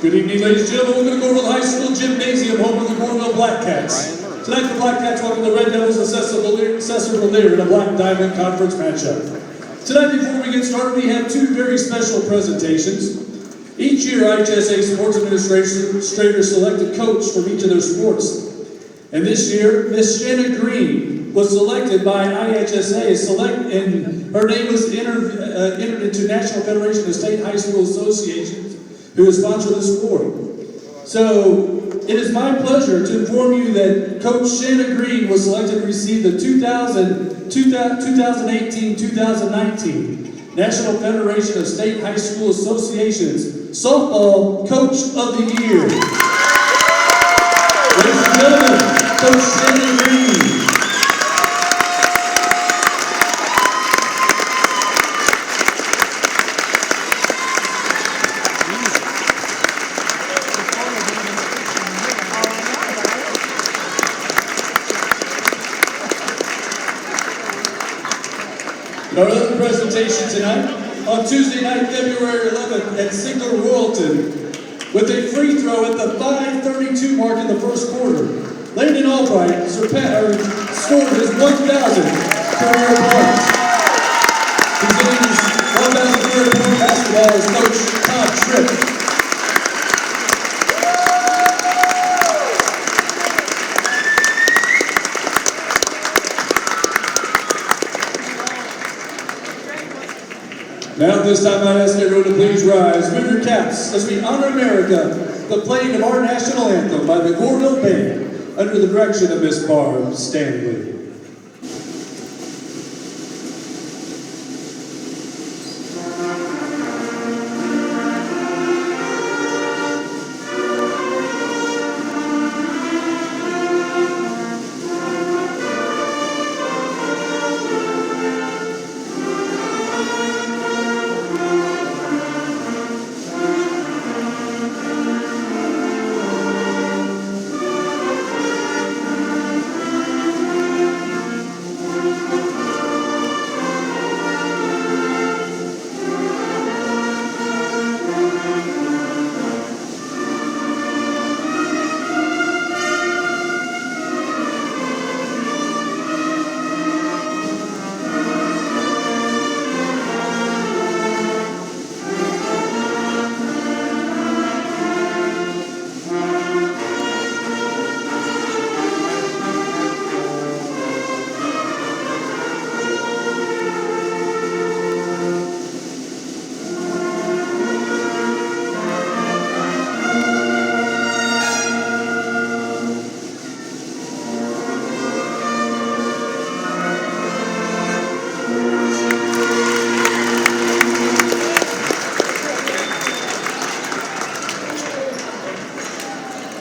Good evening, ladies and gentlemen. Welcome to Goreville High School Gymnasium, home of the Goreville Blackcats. Tonight, the Blackcats welcome the Red Devils of Sesser-Valier in a Black Diamond Conference matchup. Tonight, before we get started, we have two very special presentations. Each year, IHSA Sports Administrators select a coach from each of their sports. And this year, Miss Shanna Green was selected by IHSA, and her name was entered into National Federation of State High School Associations, who has sponsored the sport. So, it is my pleasure to inform you that Coach Shanna Green was selected to receive the 2018-2019 National Federation of State High School Associations Softball Coach of the Year. Ladies and gentlemen, Coach Shanna Green. Our other presentation tonight, on Tuesday night, February 11th at Sigler Royalton, with a free throw at the 5:32 mark in the first quarter. Landon Albright scored his 1,000th career point. Presenting his 1,000th career point basketball is Coach Todd Tripp. Now at this time, I'd ask everyone to please rise, move your caps as we honor America, the playing of our national anthem by the Goreville Band under the direction of Miss Barb Stanley.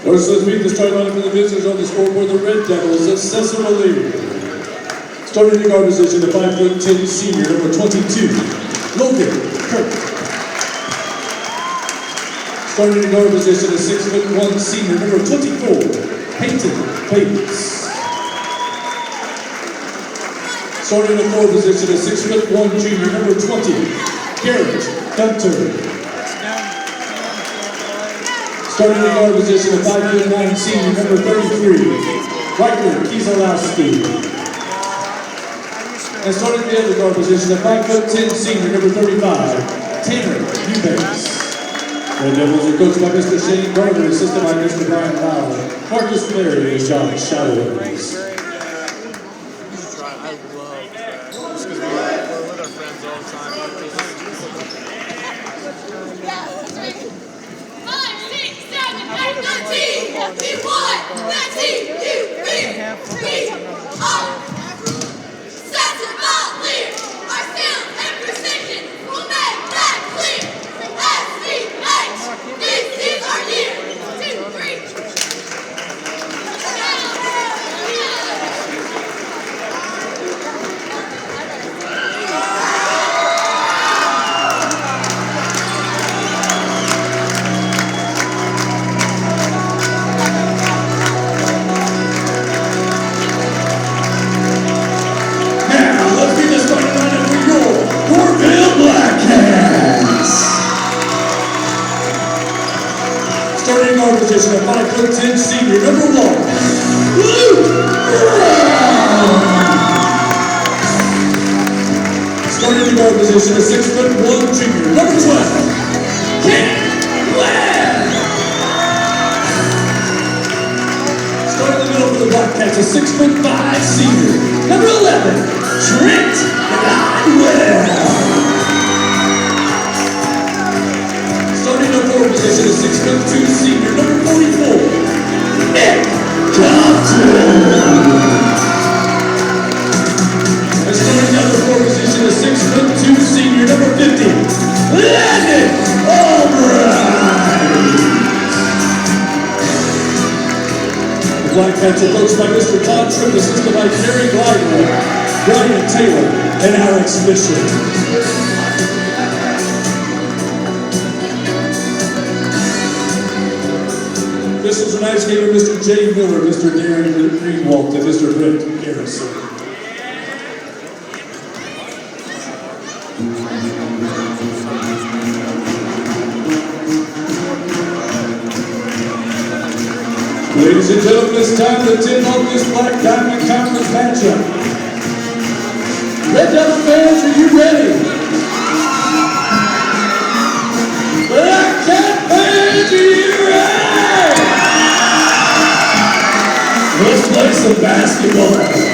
First, let's meet the starting lineup for the visitors on the scoreboard, the Red Devils of Sesser-Valier. Starting in guard position, the 5'10" senior, number 22, Logan Kirk. Starting in guard position, the 6'1" senior, number 24, Peyton Bates. Starting in the forward position, the 6'1" junior, number 20, Garrett Gunter. Starting in the guard position, the 5'9" senior, number 33, Ryker Kieselowski. And starting in the other guard position, the 5'10" senior, number 35, Tanner Eubanks. Red Devils are coached by Mr. Shane Gardner, assisted by Mr. Brian Lowell, Marcus Clary, and John Shadowers. Sesser-Valier, our sound and precision will make that clear. SVH, this is our year. 2, 3. Blackcats are coached by Mr. Todd Tripp, assisted by Gary Glidewell, Brian Taylor, and Alex Fisher. This was a nice game of Mr. Jay Miller, Mr. Darren Greenwald, and Mr. Brent Garrison. Ladies and gentlemen, it's time to tip off this Black Diamond Conference matchup. Red Devil fans, are you ready? Blackcat fans, are you ready? Let's play some basketball.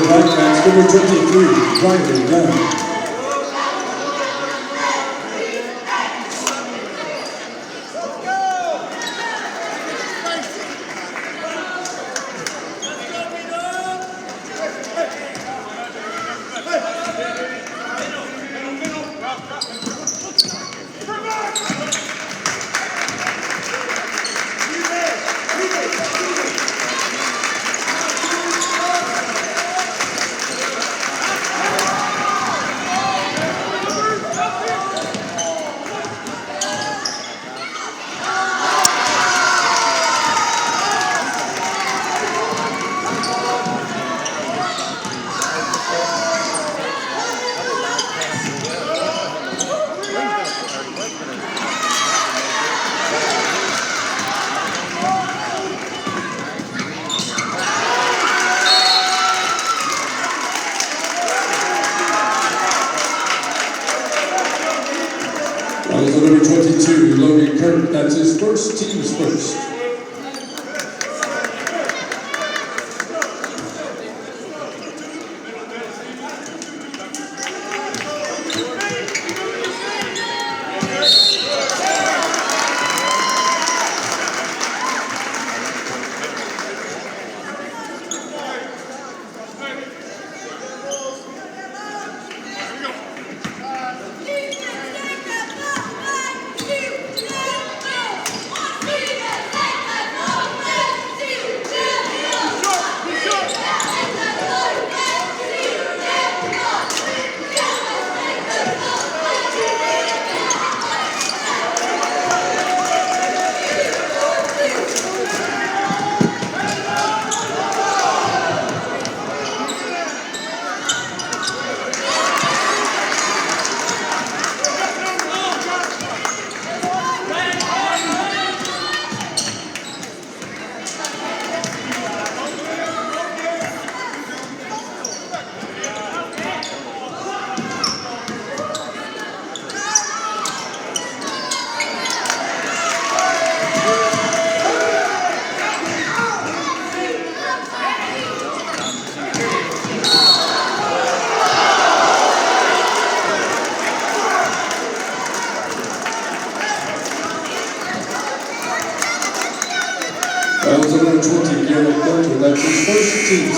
Blackcats, number 23, Riley Dunn. Number 22, Logan Kirk, that's his first, team's first. Hey!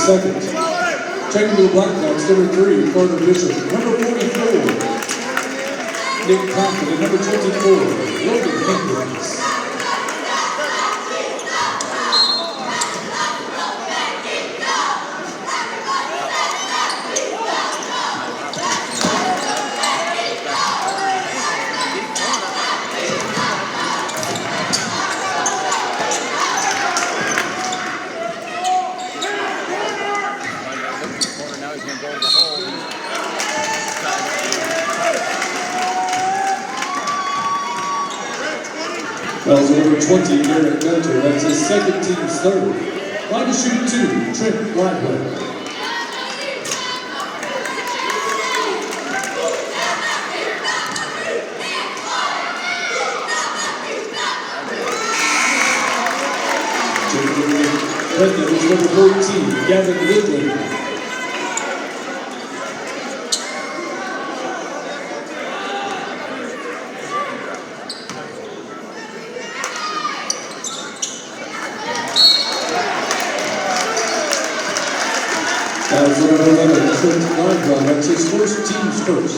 second. Checking to the Blackcats, number 3, Carter Bishop. Number 44, Nick Compton. And number 24, Logan Hendricks. Fouls number 20, Garrett Gunter. That's his second, team's third. Line to shoot 2, Trent Blackwell. Red Devils number 14, Gavin Ridley. Fouls number 11, Trent Blackwell. That's his first, team's first.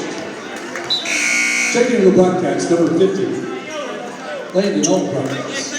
Checking the Blackcats, number 50, Landon Albright.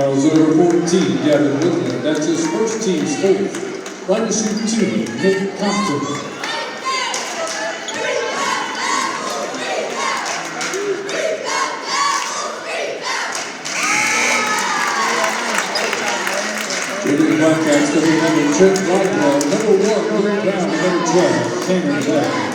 Fouls over 14, Gavin Woodland. That's his first team's fourth. Line to shoot 2, Nick Compton. Leading the Blackcats, number 9, Trent Blackwell, number 1, Luke Brown, number 12, Cameron Bell.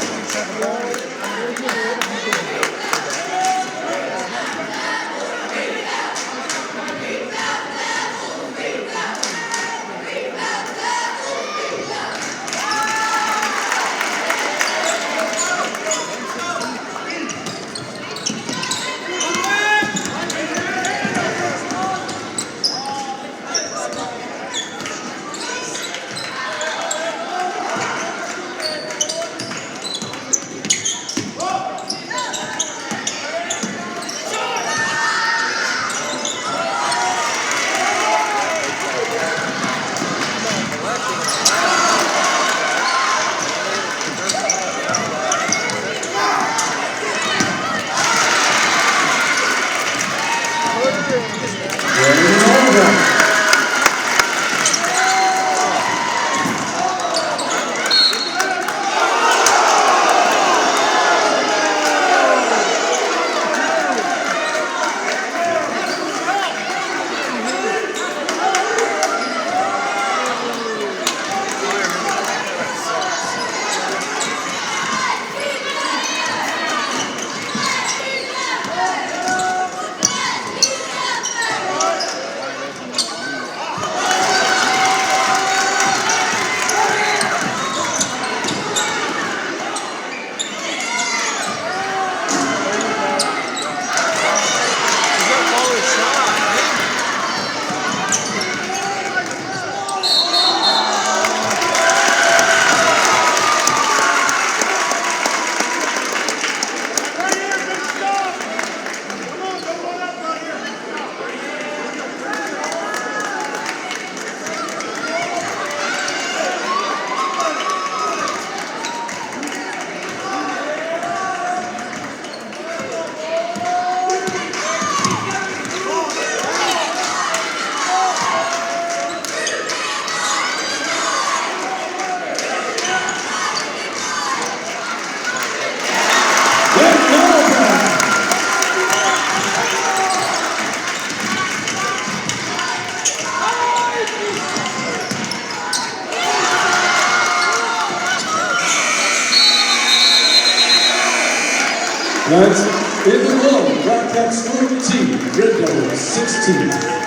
That's in the row, Blackcats 14, Red Devils 16.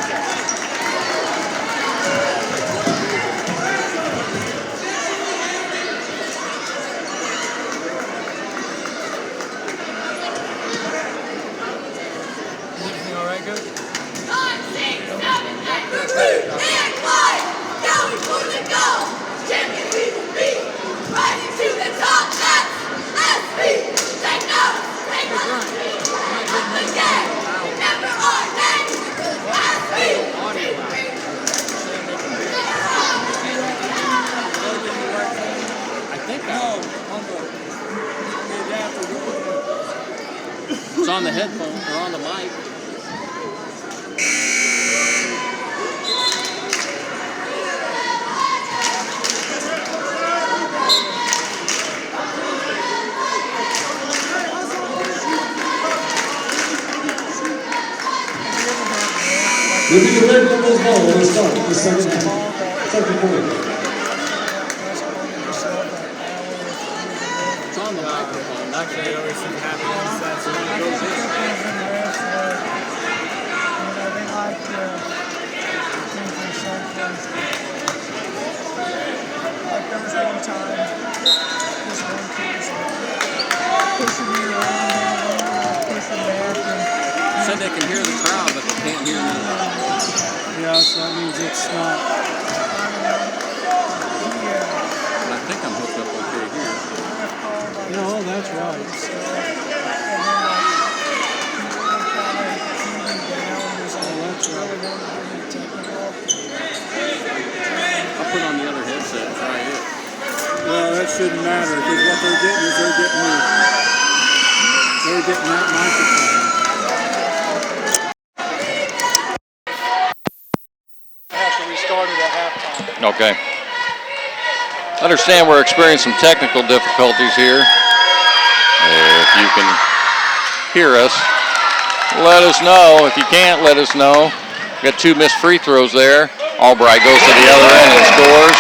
It's on the headphone or on the mic. Will be the Red Devils ball when we start the second half. Second quarter. It's on the microphone. Actually, it always seems to happen on the sets when it goes in. They like to think there's something. Like there was one time, this one kid was pushing me around, pushing back. Said they can hear the crowd, but they can't hear me. Yeah, so that means it's not. But I think I'm hooked up okay here. No, that's right. I'll put on the other headset and try it. Well, that shouldn't matter because what they're getting is they're getting that microphone. Okay. Understand we're experiencing some technical difficulties here. If you can hear us, let us know. If you can't, let us know. Got 2 missed free throws there. Albright goes to the other end and scores.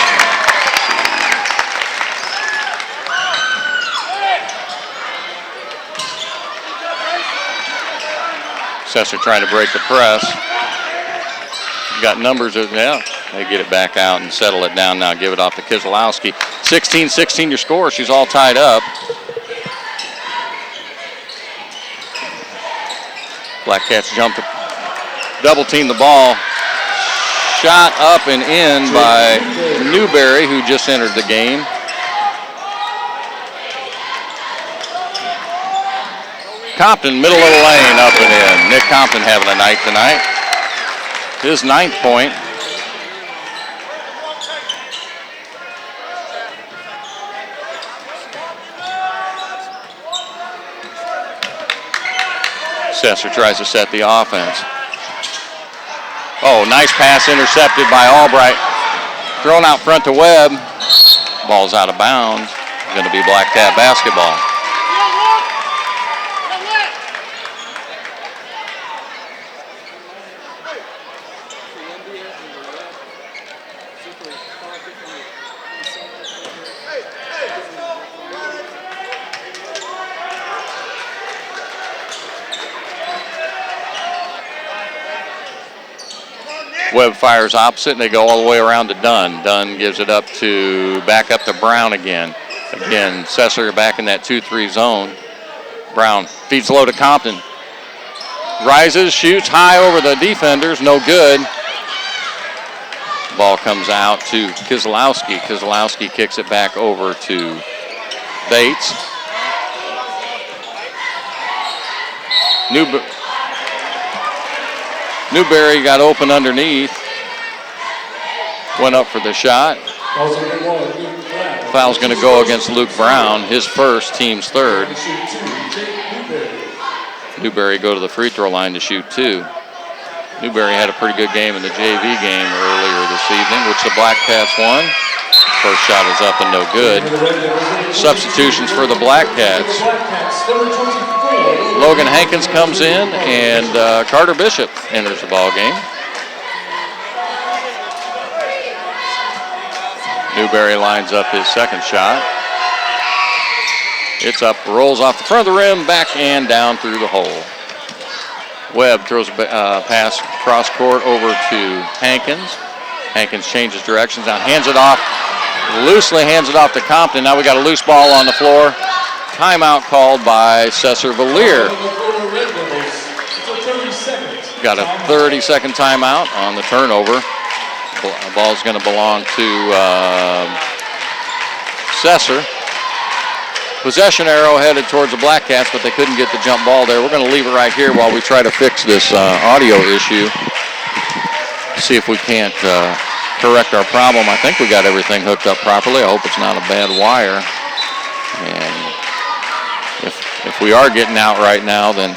Sesser trying to break the press. Got numbers, yeah, they get it back out and settle it down now. Give it off to Keselowski. 16-16 your score. She's all tied up. Blackcats jumped, double team the ball. Shot up and in by Newberry, who just entered the game. Compton, middle of the lane, up and in. Nick Compton having a night tonight. His 9th point. Sesser tries to set the offense. Oh, nice pass intercepted by Albright. Thrown out front to Webb. Ball's out of bounds. Going to be Blackcat basketball. Webb fires opposite, and they go all the way around to Dunn. Dunn gives it up back up to Brown again. Again, Sesser back in that 2-3 zone. Brown feeds low to Compton. Rises, shoots high over the defenders, no good. Ball comes out to Keselowski. Keselowski kicks it back over to Bates. Newberry got open underneath. Went up for the shot. Foul's going to go against Luke Brown, his first, team's 3rd. Newberry go to the free throw line to shoot 2. Newberry had a pretty good game in the JV game earlier this evening, which the Blackcats won. First shot is up and no good. Substitutions for the Blackcats. Logan Hankins comes in, and Carter Bishop enters the ball game. Newberry lines up his 2nd shot. It's up, rolls off the front of the rim, back and down through the hole. Webb throws a pass cross court over to Hankins. Hankins changes directions, now hands it off, loosely hands it off to Compton. Now we got a loose ball on the floor. Timeout called by Sesser-Valier. Got a 30-second timeout on the turnover. The ball's going to belong to Sesser. Possession arrow headed towards the Blackcats, but they couldn't get the jump ball there. We're going to leave it right here while we try to fix this audio issue. See if we can't correct our problem. I think we got everything hooked up properly. I hope it's not a bad wire. And if we are getting out right now, then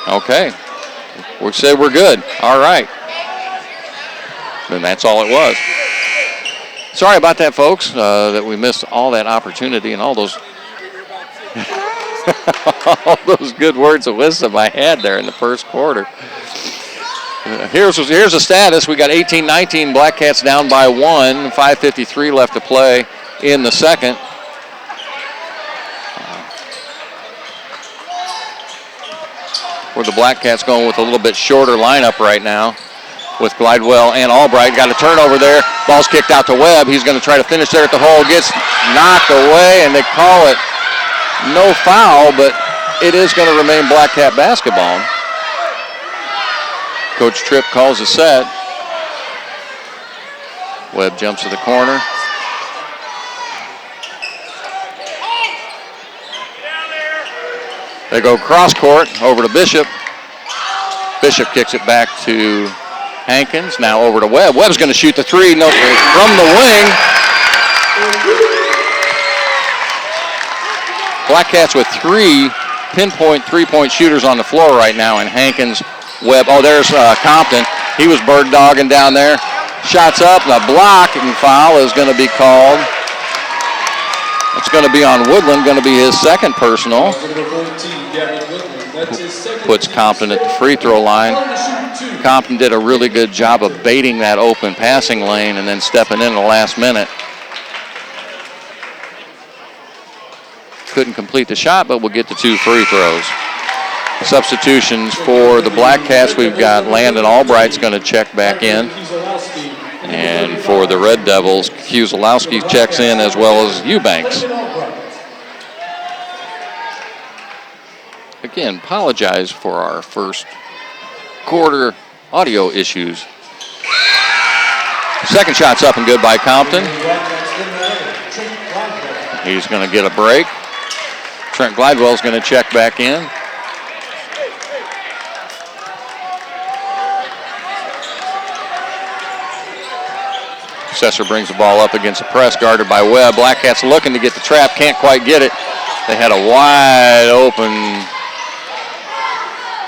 okay. We said we're good. All right. Then that's all it was. Sorry about that, folks, that we missed all that opportunity and all those all those good words of wisdom I had there in the first quarter. Here's the status. We got 18-19, Blackcats down by 1, 5:53 left to play in the second. Where the Blackcats going with a little bit shorter lineup right now with Glidewell and Albright. Got a turnover there. Ball's kicked out to Webb. He's going to try to finish there at the hole. Gets knocked away, and they call it no foul, but it is going to remain Blackcat basketball. Coach Tripp calls a set. Webb jumps to the corner. They go cross court over to Bishop. Bishop kicks it back to Hankins. Now over to Webb. Webb's going to shoot the 3. No, from the wing. Blackcats with 3 pinpoint three-point shooters on the floor right now, and Hankins, Webb. Oh, there's Compton. He was bird dogging down there. Shots up, and a blocking foul is going to be called. It's going to be on Woodland, going to be his second personal. Puts Compton at the free throw line. Compton did a really good job of baiting that open passing lane and then stepping in the last minute. Couldn't complete the shot, but we'll get the 2 free throws. Substitutions for the Blackcats, we've got Landon Albright's going to check back in. And for the Red Devils, Kuzelowski checks in as well as Eubanks. Again, apologize for our first quarter audio issues. Second shot's up and good by Compton. He's going to get a break. Trent Glidewell's going to check back in. Sesser brings the ball up against the press, guarded by Webb. Blackcats looking to get the trap, can't quite get it. They had a wide open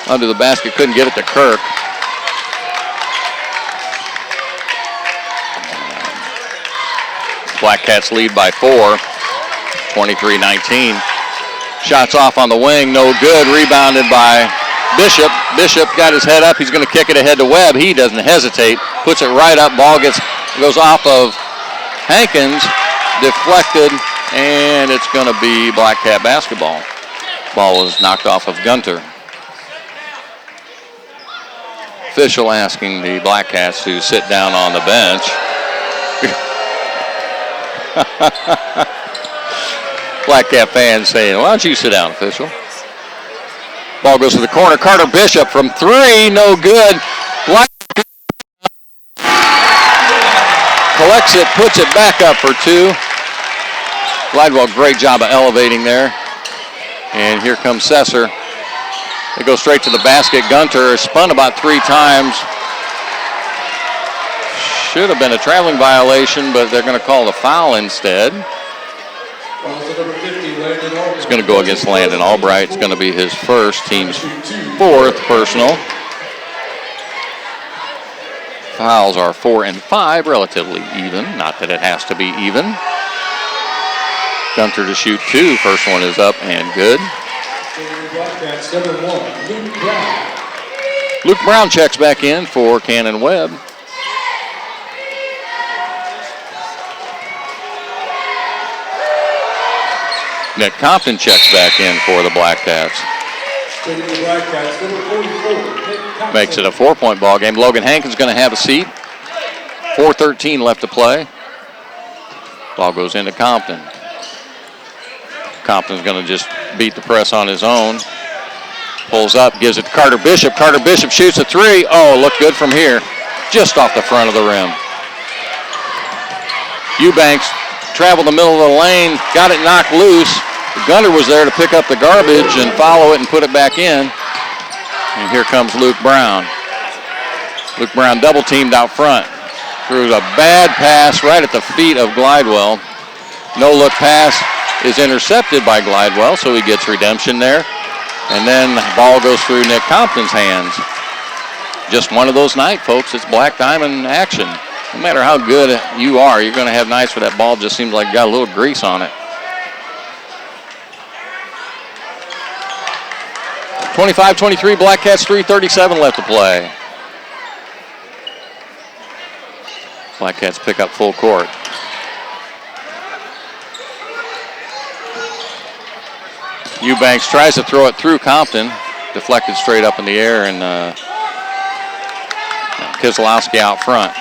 under the basket, couldn't get it to Kirk. Blackcats lead by 4, 23-19. Shots off on the wing, no good. Rebounded by Bishop. Bishop got his head up. He's going to kick it ahead to Webb. He doesn't hesitate. Puts it right up. Ball goes off of Hankins, deflected, and it's going to be Blackcat basketball. Ball is knocked off of Gunter. Official asking the Blackcats to sit down on the bench. Blackcat fans saying, why don't you sit down, official? Ball goes to the corner. Carter Bishop from 3, no good. Collects it, puts it back up for 2. Glidewell, great job of elevating there. And here comes Sesser. They go straight to the basket. Gunter is spun about 3 times. Should have been a traveling violation, but they're going to call the foul instead. It's going to go against Landon Albright. It's going to be his first, team's 4th personal. Fouls are 4 and 5, relatively even. Not that it has to be even. Gunter to shoot 2. First one is up and good. Luke Brown checks back in for Cannon Webb. Nick Compton checks back in for the Blackcats. Makes it a 4-point ball game. Logan Hankins going to have a seat. 4:13 left to play. Ball goes into Compton. Compton's going to just beat the press on his own. Pulls up, gives it to Carter Bishop. Carter Bishop shoots a 3. Oh, looked good from here. Just off the front of the rim. Eubanks traveled the middle of the lane, got it knocked loose. Gunter was there to pick up the garbage and follow it and put it back in. And here comes Luke Brown. Luke Brown double teamed out front. Threw a bad pass right at the feet of Glidewell. No look pass is intercepted by Glidewell, so he gets redemption there. And then the ball goes through Nick Compton's hands. Just one of those nights, folks. It's Black Diamond action. No matter how good you are, you're going to have nights where that ball just seems like it got a little grease on it. 25-23, Blackcats, 3:37 left to play. Blackcats pick up full court. Eubanks tries to throw it through Compton. Deflected straight up in the air, and Keselowski out front.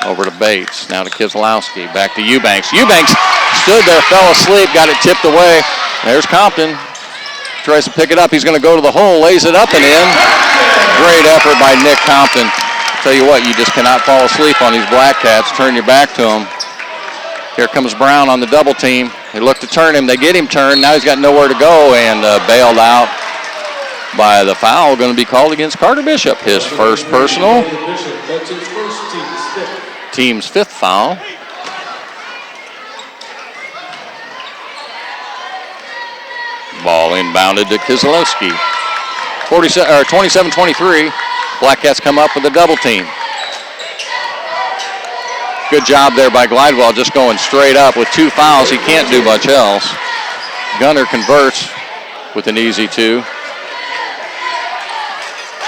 Over to Bates. Now to Keselowski. Back to Eubanks. Eubanks stood there, fell asleep, got it tipped away. There's Compton. Tries to pick it up. He's going to go to the hole, lays it up and in. Great effort by Nick Compton. Tell you what, you just cannot fall asleep on these Blackcats. Turn your back to them. Here comes Brown on the double team. They look to turn him. They get him turned. Now he's got nowhere to go and bailed out by the foul. Going to be called against Carter Bishop. His first personal. Team's 5th foul. Ball inbounded to Keselowski. 27-23. Blackcats come up with a double team. Good job there by Glidewell, just going straight up with 2 fouls. He can't do much else. Gunner converts with an easy 2.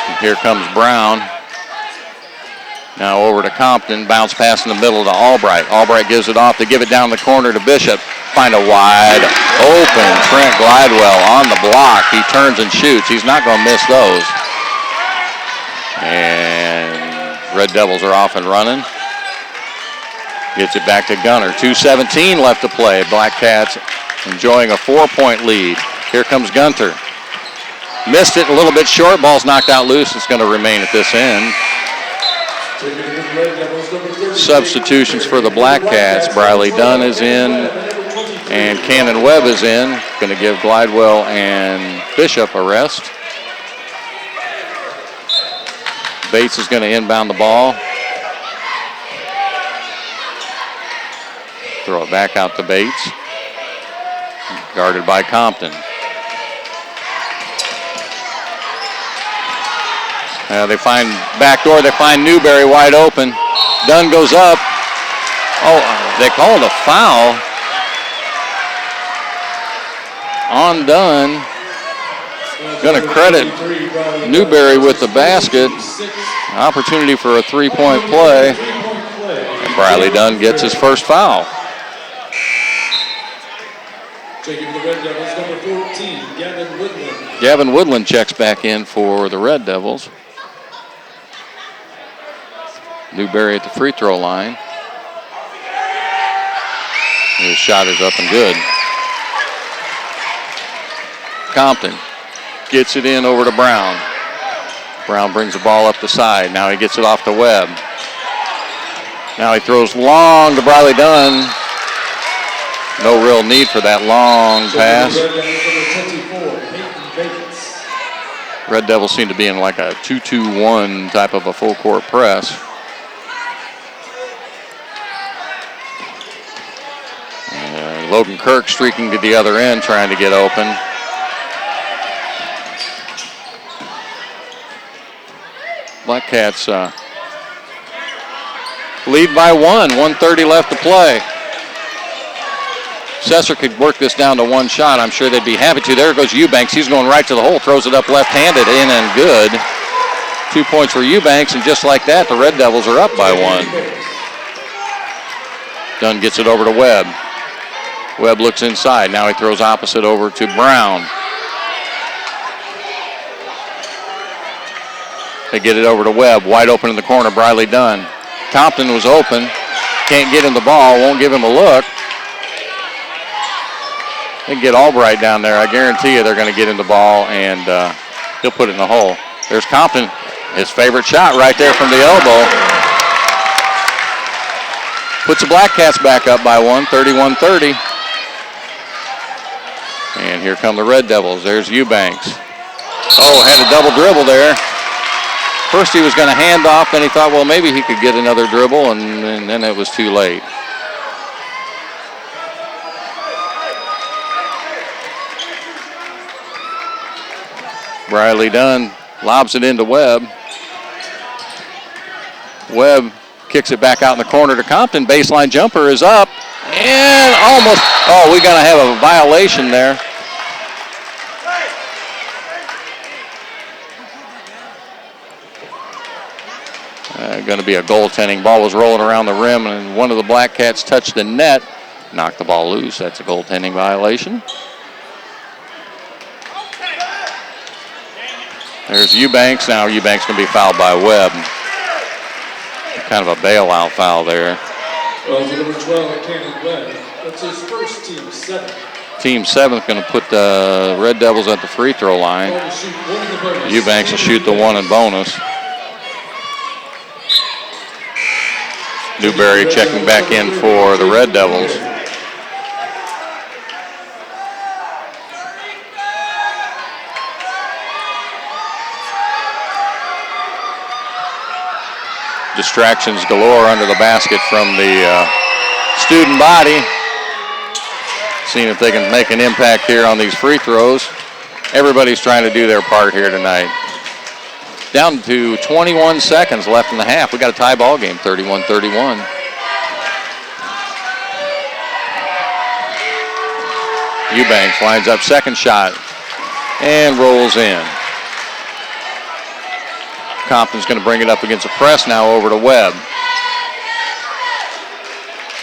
And here comes Brown. Now over to Compton. Bounce pass in the middle to Albright. Albright gives it off. They give it down the corner to Bishop. Find a wide open Trent Glidewell on the block. He turns and shoots. He's not going to miss those. And Red Devils are off and running. Gets it back to Gunner. 2:17 left to play. Blackcats enjoying a 4-point lead. Here comes Gunter. Missed it a little bit short. Ball's knocked out loose. It's going to remain at this end. Substitutions for the Blackcats. Briley Dunn is in, and Cannon Webb is in. Going to give Glidewell and Bishop a rest. Bates is going to inbound the ball. Throw it back out to Bates. Guarded by Compton. They find backdoor. They find Newberry wide open. Dunn goes up. Oh, they called a foul on Dunn. Going to credit Newberry with the basket. Opportunity for a 3-point play. And Briley Dunn gets his first foul. Taking the Red Devils, number 14, Gavin Woodland. Gavin Woodland checks back in for the Red Devils. Newberry at the free throw line. His shot is up and good. Compton gets it in over to Brown. Brown brings the ball up the side. Now he gets it off to Webb. Now he throws long to Briley Dunn. No real need for that long pass. Red Devils seem to be in like a 2-2-1 type of a full court press. Logan Kirk streaking to the other end, trying to get open. Blackcats lead by 1, 1:30 left to play. Sesser could work this down to 1 shot. I'm sure they'd be happy to. There goes Eubanks. He's going right to the hole, throws it up left-handed, in and good. 2 points for Eubanks, and just like that, the Red Devils are up by 1. Dunn gets it over to Webb. Webb looks inside. Now he throws opposite over to Brown. They get it over to Webb. Wide open in the corner, Briley Dunn. Compton was open. Can't get him the ball. Won't give him a look. They can get Albright down there. I guarantee you they're going to get him the ball, and he'll put it in the hole. There's Compton. His favorite shot right there from the elbow. Puts the Blackcats back up by 1, 31-30. And here come the Red Devils. There's Eubanks. Oh, had a double dribble there. First he was going to hand off, then he thought, well, maybe he could get another dribble, and then it was too late. Briley Dunn lobs it into Webb. Webb kicks it back out in the corner to Compton. Baseline jumper is up. And almost, oh, we got to have a violation there. Going to be a goaltending. Ball was rolling around the rim, and one of the Blackcats touched the net. Knocked the ball loose. That's a goaltending violation. There's Eubanks. Now Eubanks going to be fouled by Webb. Kind of a bailout foul there. Well, to number 12, Cannon Webb. That's his first team 7. Team 7th going to put the Red Devils at the free throw line. Eubanks will shoot the 1 in bonus. Newberry checking back in for the Red Devils. Distractions galore under the basket from the student body. Seeing if they can make an impact here on these free throws. Everybody's trying to do their part here tonight. Down to 21 seconds left in the half. We got a tie ball game, 31-31. Eubanks lines up second shot and rolls in. Compton's going to bring it up against the press now over to Webb.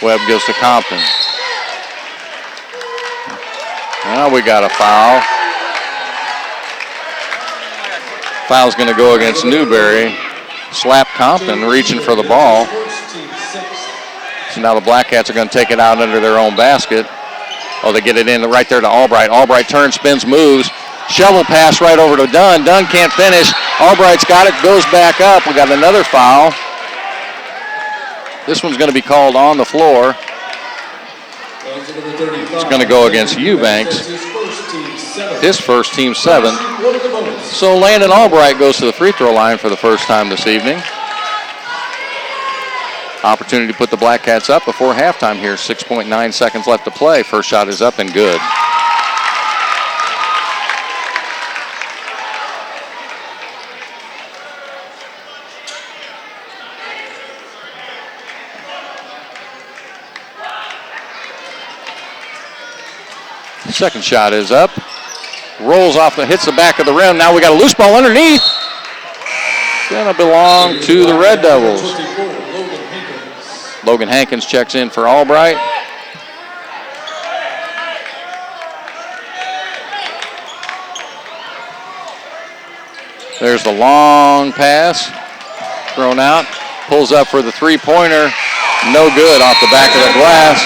Webb goes to Compton. Now we got a foul. Foul's going to go against Newberry. Slap Compton reaching for the ball. So now the Blackcats are going to take it out under their own basket. Oh, they get it in right there to Albright. Albright turns, spins, moves. Shovel pass right over to Dunn. Dunn can't finish. Albright's got it, goes back up. We got another foul. This one's going to be called on the floor. It's going to go against Eubanks. His first team 7th. So Landon Albright goes to the free throw line for the first time this evening. Opportunity to put the Blackcats up before halftime here. 6.9 seconds left to play. First shot is up and good. Second shot is up. Rolls off and hits the back of the rim. Now we got a loose ball underneath. Gonna belong to the Red Devils. Logan Hankins checks in for Albright. There's the long pass. Thrown out. Pulls up for the three-pointer. No good off the back of the glass.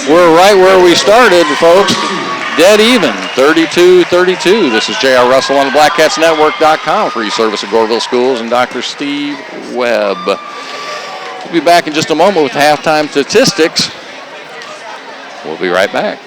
We're right where we started, folks. Dead even, 32-32. This is J.R. Russell on the BlackcatsNetwork.com. Free service at Goreville Schools and Dr. Steve Webb. We'll be back in just a moment with halftime statistics. We'll be right back.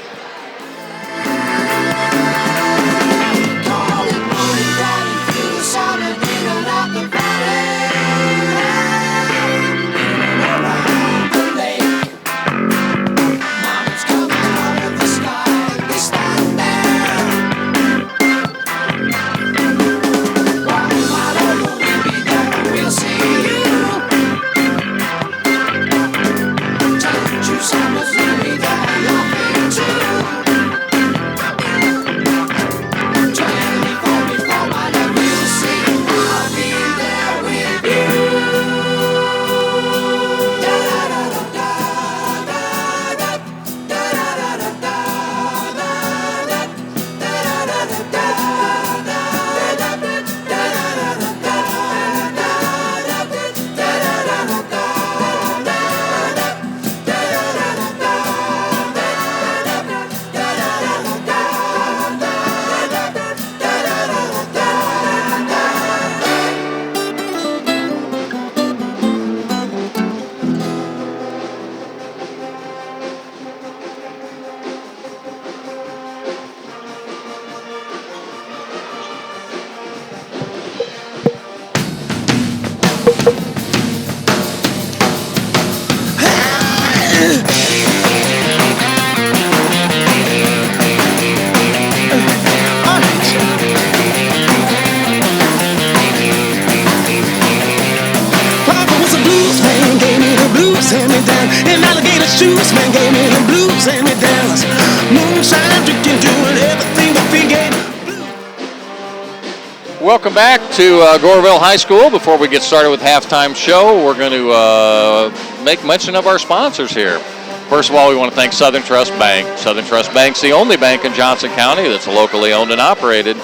Welcome back to Goreville High School. Before we get started with halftime show, we're going to make mention of our sponsors here. First of all, we want to thank Southern Trust Bank. Southern Trust Bank's the only bank in Johnson County that's locally owned and operated.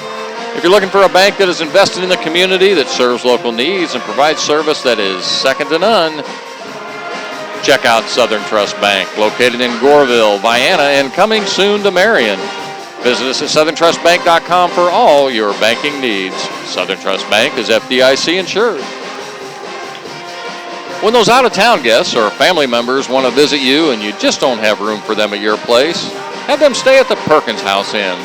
If you're looking for a bank that is invested in the community, that serves local needs, and provides service that is second to none, check out Southern Trust Bank, located in Goreville, Vienna, and coming soon to Marion. Visit us at southerntrustbank.com for all your banking needs. Southern Trust Bank is FDIC insured. When those out-of-town guests or family members want to visit you and you just don't have room for them at your place, have them stay at the Perkins House Inn.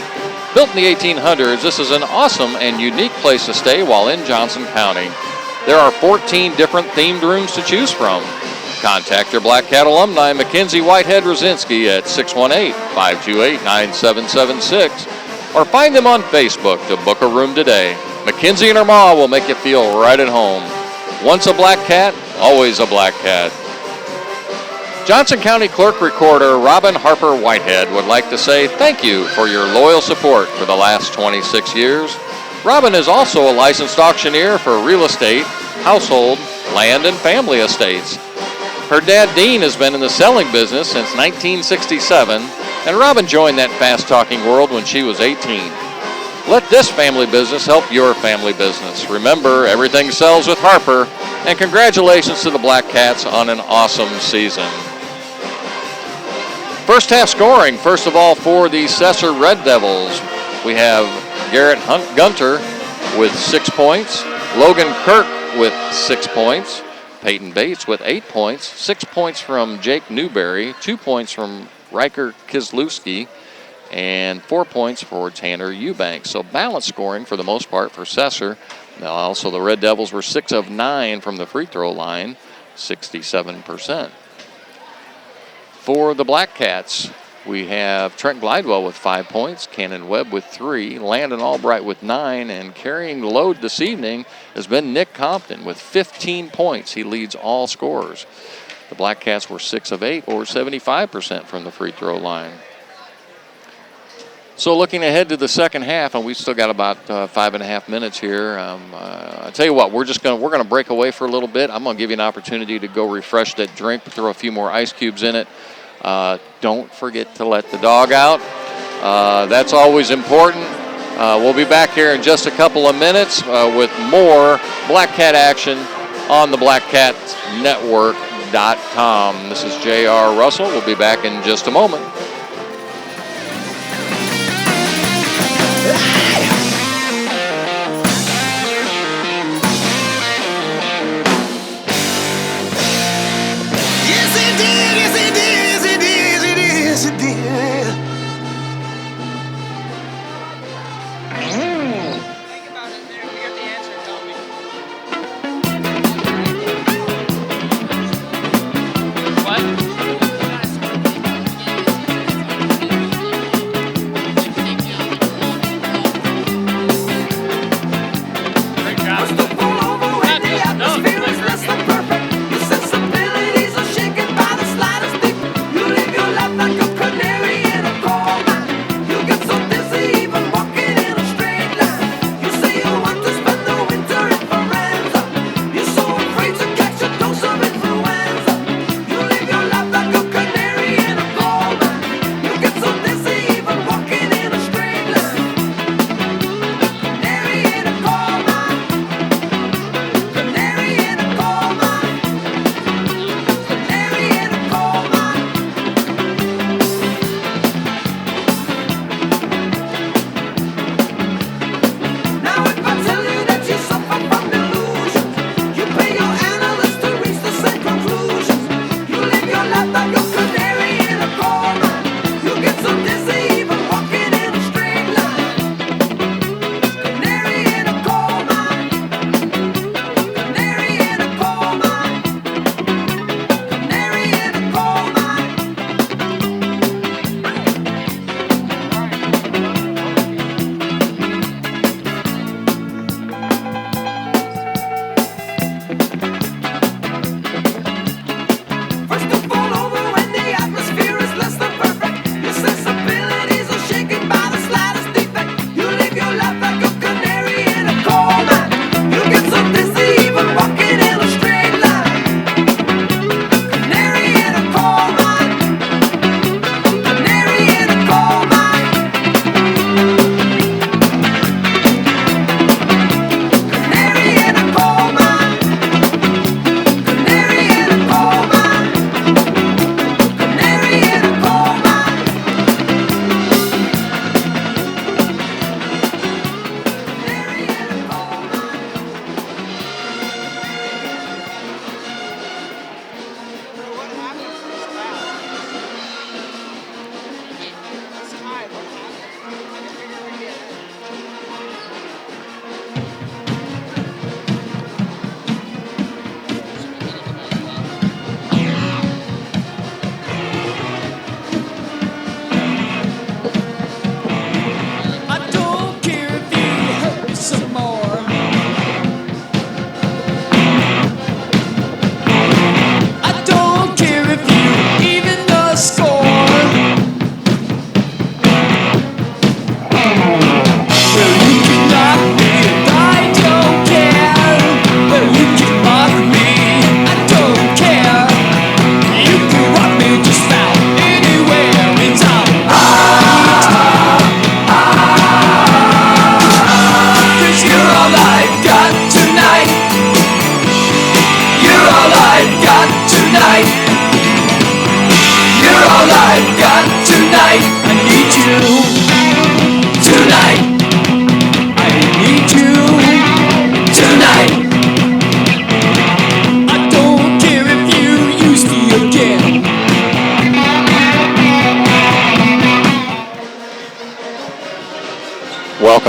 Built in the 1800s, this is an awesome and unique place to stay while in Johnson County. There are 14 different themed rooms to choose from. Contact your Black Cat alumni, Mackenzie Whitehead Rosinski, at 618-528-9776, or find them on Facebook to book a room today. Mackenzie and her ma will make you feel right at home. Once a Black Cat, always a Black Cat. Johnson County Clerk Recorder Robin Harper Whitehead would like to say thank you for your loyal support for the last 26 years. Robin is also a licensed auctioneer for real estate, household, land, and family estates. Her dad, Dean, has been in the selling business since 1967, and Robin joined that fast-talking world when she was 18. Let this family business help your family business. Remember, everything sells with Harper, and congratulations to the Blackcats on an awesome season. First half scoring, first of all, for the Sesser Red Devils. We have Garrett Gunter with 6 points, Logan Kirk with 6 points, Peyton Bates with 8 points, 6 points from Jake Newberry, 2 points from Riker Kislewski, and 4 points for Tanner Eubanks. So balanced scoring for the most part for Sesser. Now also the Red Devils were 6 of 9 from the free throw line, 67%. For the Blackcats, we have Trent Glidewell with 5 points, Cannon Webb with 3, Landon Albright with 9, and carrying the load this evening has been Nick Compton with 15 points. He leads all scorers. The Blackcats were 6 of 8, or 75% from the free throw line. So looking ahead to the second half, and we've still got about 5.5 minutes here. I tell you what, we're gonna break away for a little bit. I'm gonna give you an opportunity to go refresh that drink, throw a few more ice cubes in it. Don't forget to let the dog out. That's always important. We'll be back here in just a couple of minutes with more Blackcat action on the BlackCatNetwork.com. This is J.R. Russell. We'll be back in just a moment.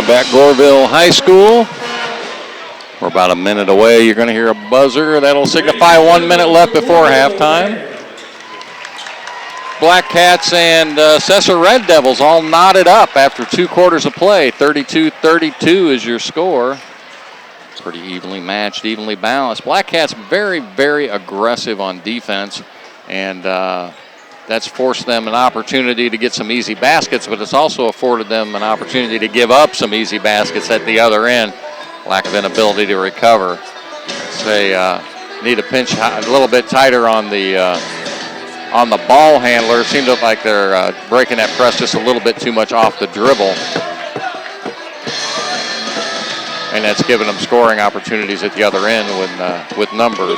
Welcome back, Goreville High School. We're about a minute away. You're going to hear a buzzer. That'll signify 1 minute left before halftime. Blackcats and Sesser Red Devils all knotted up after 2 quarters of play. 32-32 is your score. Pretty evenly matched, evenly balanced. Blackcats very, very aggressive on defense, and that's forced them an opportunity to get some easy baskets, but it's also afforded them an opportunity to give up some easy baskets at the other end. Lack of inability to recover. They need a pinch a little bit tighter on the ball handler. It seems like they're breaking that press just a little bit too much off the dribble. And that's given them scoring opportunities at the other end with numbers.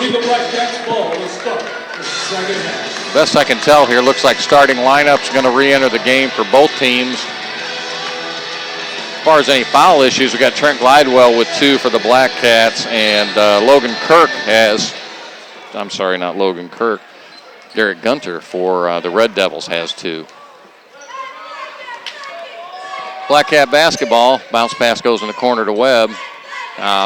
Best I can tell here, looks like starting lineup's going to re-enter the game for both teams. As far as any foul issues, we've got Trent Glidewell with 2 for the Blackcats, and Logan Kirk has, I'm sorry, not Logan Kirk, Derek Gunter for the Red Devils has 2. Blackcat basketball, bounce pass goes in the corner to Webb.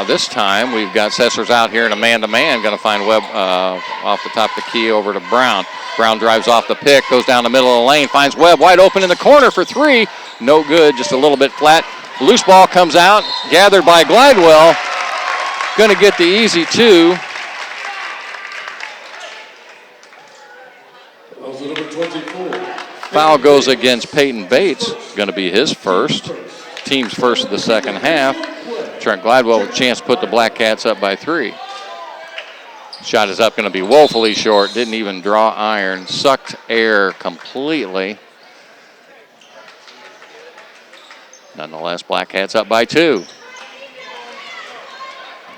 This time we've got Sessers out here in a man-to-man, going to find Webb off the top of the key over to Brown. Brown drives off the pick, goes down the middle of the lane, finds Webb wide open in the corner for 3. No good, just a little bit flat. Loose ball comes out, gathered by Glidewell. Going to get the easy 2. Foul goes against Peyton Bates. Going to be his first. Team's first of the second half. Trent Glidewell with a chance to put the Blackcats up by 3. Shot is up, going to be woefully short. Didn't even draw iron. Sucked air completely. Nonetheless, Blackcats up by 2.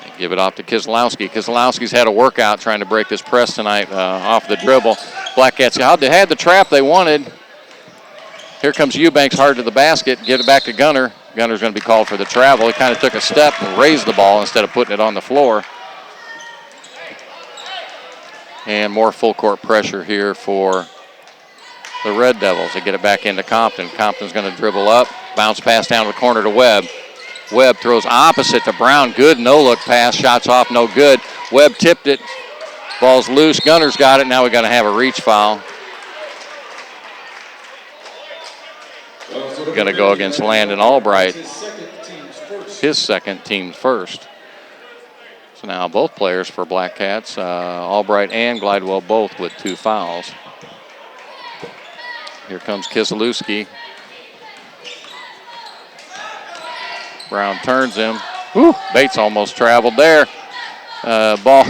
They give it off to Kislowski. Kislowski's had a workout trying to break this press tonight off the dribble. Blackcats had the trap they wanted. Here comes Eubanks hard to the basket. Give it back to Gunner. Gunner's going to be called for the travel. He kind of took a step and raised the ball instead of putting it on the floor. And more full court pressure here for the Red Devils. They get it back into Compton. Compton's going to dribble up. Bounce pass down the corner to Webb. Webb throws opposite to Brown. Good no-look pass. Shots off, no good. Webb tipped it. Ball's loose. Gunner's got it. Now we got to have a reach foul. Going to go against Landon Albright. His second team's first. So now both players for Blackcats, Albright and Glidewell both with 2 fouls. Here comes Kislowski. Brown turns him. Whew, Bates almost traveled there. Ball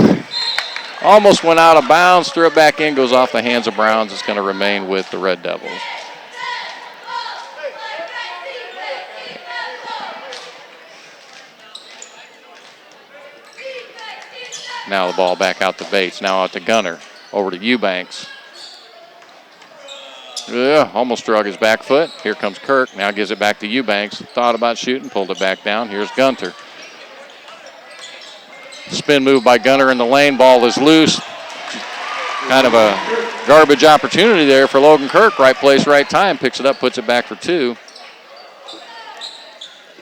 almost went out of bounds. Threw it back in, goes off the hands of Browns. It's going to remain with the Red Devils. Now the ball back out to Bates. Now out to Gunner. Over to Eubanks. Almost drug his back foot. Here comes Kirk. Now gives it back to Eubanks. Thought about shooting, pulled it back down. Here's Gunter. Spin move by Gunner in the lane. Ball is loose. Kind of a garbage opportunity there for Logan Kirk. Right place, right time. Picks it up, puts it back for 2.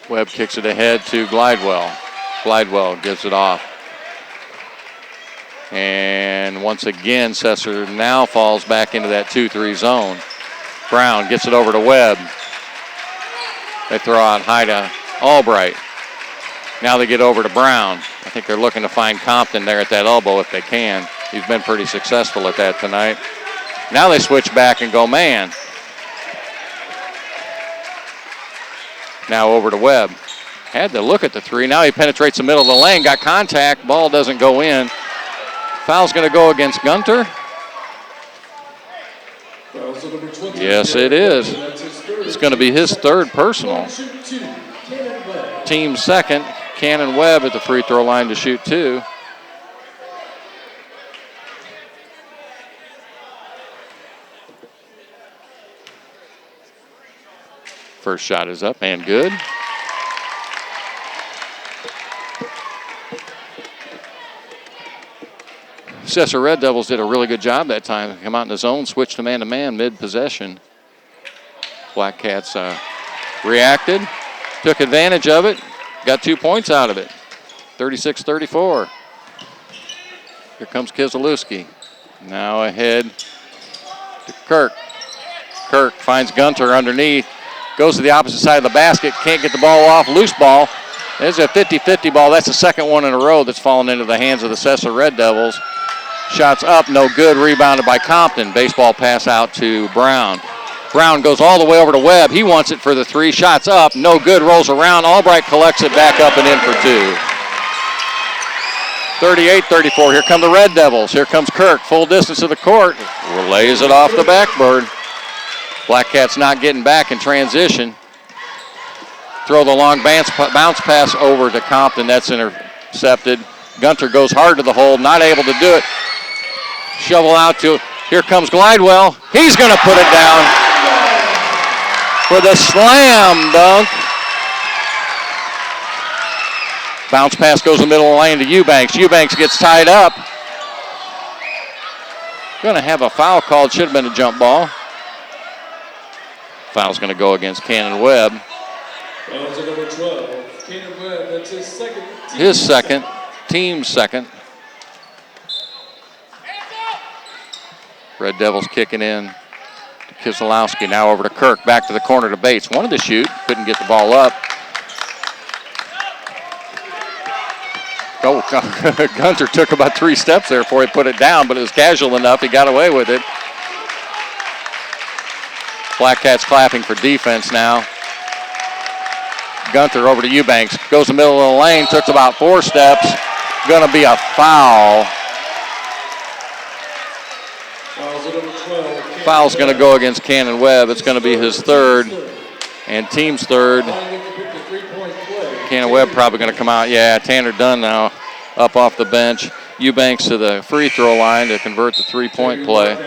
Webb kicks it ahead to Glidewell. Glidewell gives it off. And once again, Sesser now falls back into that 2-3 zone. Brown gets it over to Webb. They throw out high to Albright. Now they get over to Brown. I think they're looking to find Compton there at that elbow if they can. He's been pretty successful at that tonight. Now they switch back and go man. Now over to Webb. Had to look at the 3. Now he penetrates the middle of the lane. Got contact. Ball doesn't go in. Foul's going to go against Gunter. Yes, it is. It's going to be his 3rd personal. Team second. Cannon Webb at the free throw line to shoot 2. First shot is up and good. Sesser Red Devils did a really good job that time. Come out in the zone, switch to man-to-man mid-possession. Blackcats reacted. Took advantage of it. Got 2 points out of it. 36-34. Here comes Kiselewski. Now ahead to Kirk. Kirk finds Gunter underneath. Goes to the opposite side of the basket. Can't get the ball off. Loose ball. There's a 50-50 ball. That's the second one in a row that's fallen into the hands of the Sesser Red Devils. Shots up, no good. Rebounded by Compton. Baseball pass out to Brown. Brown goes all the way over to Webb. He wants it for the three. Shots up, no good. Rolls around. Albright collects it back up and in for two. 38-34. Here come the Red Devils. Here comes Kirk. Full distance to the court. Lays it off the backboard. Blackcats not getting back in transition. Throw the long bounce pass over to Compton. That's intercepted. Gunter goes hard to the hole. Not able to do it. Shovel out to, here comes Glidewell. He's going to put it down for the slam dunk. Bounce pass goes in the middle of the lane to Eubanks. Eubanks gets tied up. Going to have a foul called. Should have been a jump ball. Foul's going to go against Cannon Webb. Fouls at number 12. Cannon Webb, that's his second. His second. Team's second. Red Devils kicking in to Kiselowski. Now over to Kirk. Back to the corner to Bates. Wanted to shoot. Couldn't get the ball up. Oh, Gunter took about 3 steps there before he put it down, but it was casual enough. He got away with it. Blackcats clapping for defense now. Gunter over to Eubanks. Goes in the middle of the lane. Took about 4 steps. Going to be a foul. Foul's going to go against Cannon Webb. It's going to be his third and team's third. Cannon Webb probably going to come out. Yeah, Tanner Dunn now up off the bench. Eubanks to the free throw line to convert the three-point play.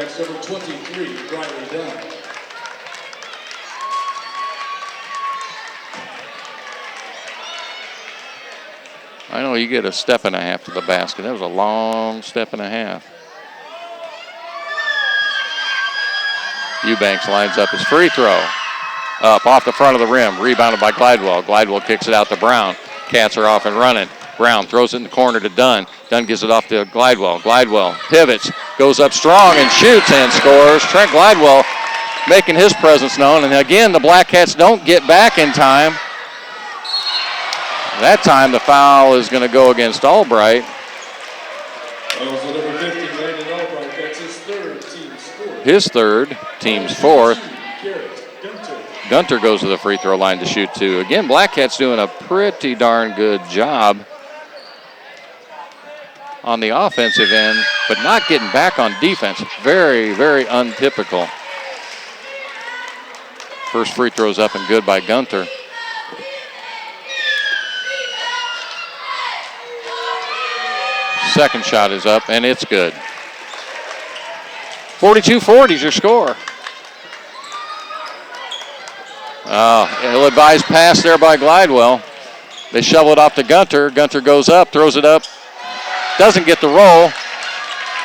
I know you get a step and a half to the basket. That was a long step and a half. Eubanks lines up his free throw. Up off the front of the rim. Rebounded by Glidewell. Glidewell kicks it out to Brown. Cats are off and running. Brown throws it in the corner to Dunn. Dunn gives it off to Glidewell. Glidewell pivots. Goes up strong and shoots and scores. Trent Glidewell making his presence known. And again, the Blackcats don't get back in time. That time the foul is going to go against Albright. His third, team's fourth. Gunter goes to the free throw line to shoot two. Again, Blackcats doing a pretty darn good job on the offensive end, but not getting back on defense. Very, very untypical. First free throw's up and good by Gunter. Second shot is up, and it's good. 42-40 is your score. Ill-advised pass there by Glidewell. They shovel it off to Gunter. Gunter goes up, throws it up. Doesn't get the roll.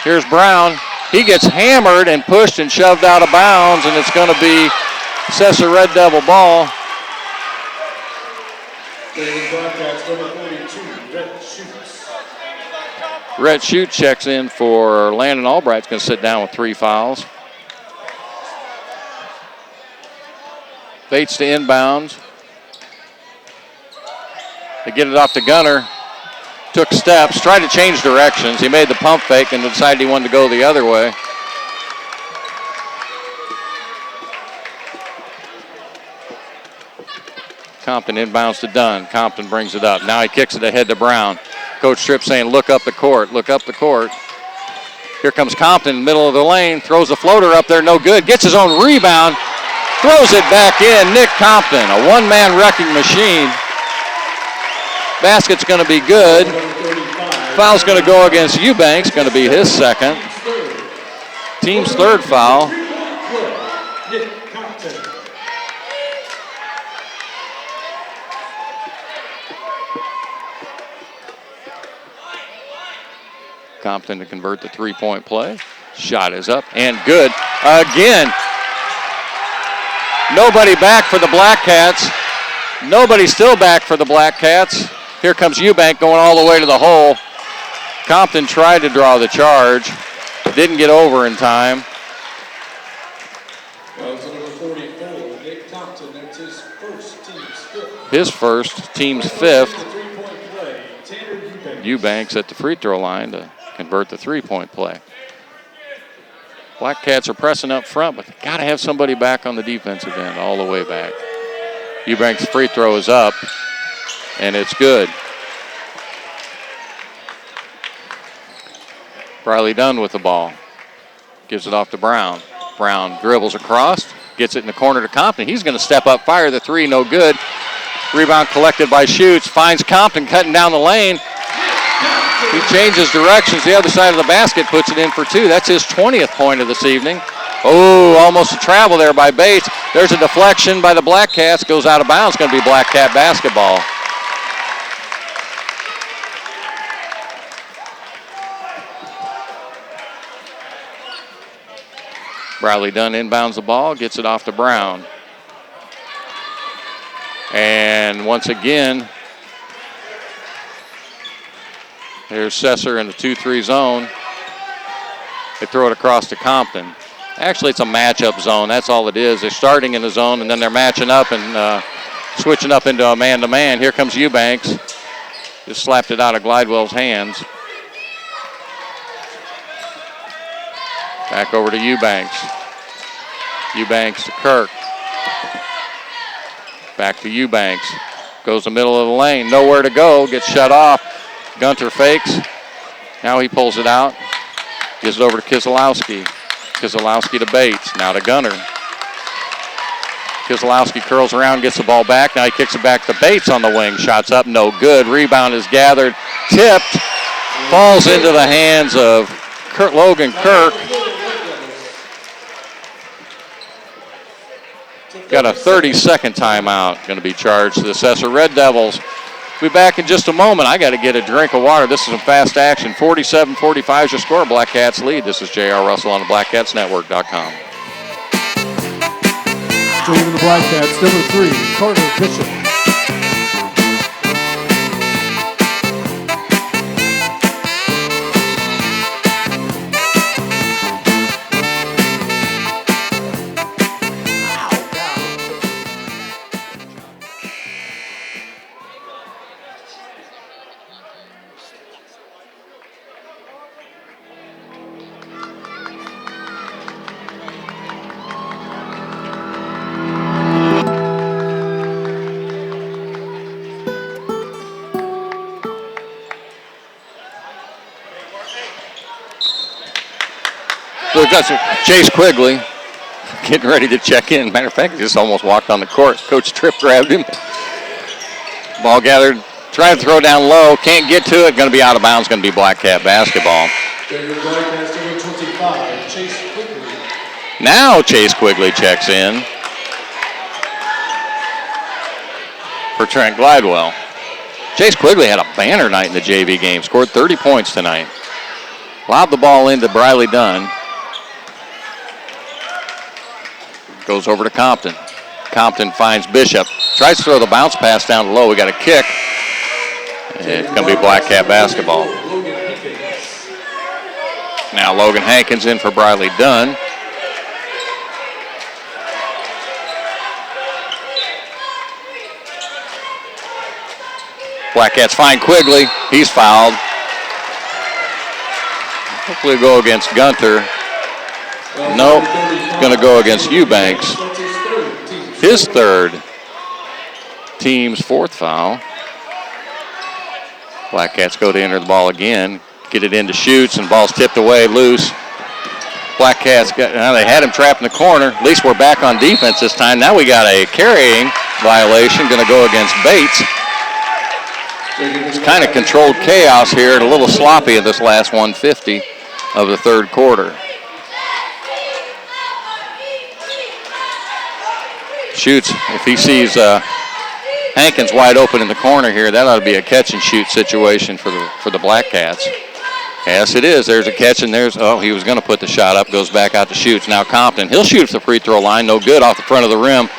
Here's Brown. He gets hammered and pushed and shoved out of bounds, and it's going to be Sesser Red Devil ball. Rhett Shute checks in for Landon Albright's going to sit down with 3 fouls. Bates to inbounds. They get it off to Gunter. Took steps, tried to change directions. He made the pump fake and decided he wanted to go the other way. Compton inbounds to Dunn. Compton brings it up. Now he kicks it ahead to Brown. Coach Tripp saying, look up the court, look up the court. Here comes Compton in the middle of the lane, throws a floater up there, no good. Gets his own rebound, throws it back in. Nick Compton, a one-man wrecking machine. Basket's going to be good. Foul's going to go against Eubanks, going to be his second. Team's third foul. Compton to convert the three-point play. Shot is up and good. Again, nobody back for the Blackcats. Nobody still back for the Blackcats. Here comes Eubank going all the way to the hole. Compton tried to draw the charge. Didn't get over in time. His first, team's fifth. Eubanks at the free throw line to convert the three-point play. Blackcats are pressing up front, but they got to have somebody back on the defensive end all the way back. Eubanks' free throw is up, and it's good. Briley Dunn with the ball. Gives it off to Brown. Brown dribbles across, gets it in the corner to Compton. He's going to step up, fire the three, no good. Rebound collected by Schutz. Finds Compton cutting down the lane. He changes directions the other side of the basket, puts it in for two. That's his 20th point of this evening. Oh, almost a travel there by Bates. There's a deflection by the Blackcats. Goes out of bounds. Going to be Blackcat basketball. Bradley Dunn inbounds the ball, gets it off to Brown. And once again, there's Sesser in the 2-3 zone. They throw it across to Compton. Actually, it's a matchup zone. That's all it is. They're starting in the zone, and then they're matching up and switching up into a man-to-man. Here comes Eubanks. Just slapped it out of Glidewell's hands. Back over to Eubanks. Eubanks to Kirk. Back to Eubanks. Goes the middle of the lane. Nowhere to go. Gets shut off. Gunter fakes. Now he pulls it out. Gives it over to Kiselowski. Kiselowski to Bates. Now to Gunter. Kiselowski curls around, gets the ball back. Now he kicks it back to Bates on the wing. Shots up, no good. Rebound is gathered. Tipped. Falls into the hands of Logan Kirk. Got a 30-second timeout going to be charged to the Sesser Red Devils. We'll be back in just a moment. I got to get a drink of water. This is some fast action. 47-45 is your score. Blackcats lead. This is J.R. Russell on the BlackcatsNetwork.com. Joining the Blackcats, number 3, Carter Bishop. Chase Quigley getting ready to check in. Matter of fact, he just almost walked on the court. Coach Tripp grabbed him. Ball gathered. Trying to throw down low. Can't get to it. Going to be out of bounds. Going to be Blackcat basketball. Now Chase Quigley checks in for Trent Glidewell. Chase Quigley had a banner night in the JV game. Scored 30 points tonight. Lobbed the ball into Briley Dunn. Goes over to Compton. Compton finds Bishop. Tries to throw the bounce pass down low. We got a kick. It's going to be Blackcat basketball. Now Logan Hankins in for Briley Dunn. Blackcats find Quigley. He's fouled. Hopefully go against Gunter. Nope. Going to go against Eubanks. His third. Team's fourth foul. Blackcats go to enter the ball again. Get it into Schutz, and ball's tipped away, loose. Blackcats now they had him trapped in the corner. At least we're back on defense this time. Now we got a carrying violation. Going to go against Bates. It's kind of controlled chaos here and a little sloppy in this last 150 of the third quarter. Schutz, if he sees Hankins wide open in the corner here, that ought to be a catch and shoot situation for the Blackcats. Yes, it is. There's a catch, and he was going to put the shot up, goes back out to Schutz. Now Compton, he'll shoot at the free throw line, no good off the front of the rim.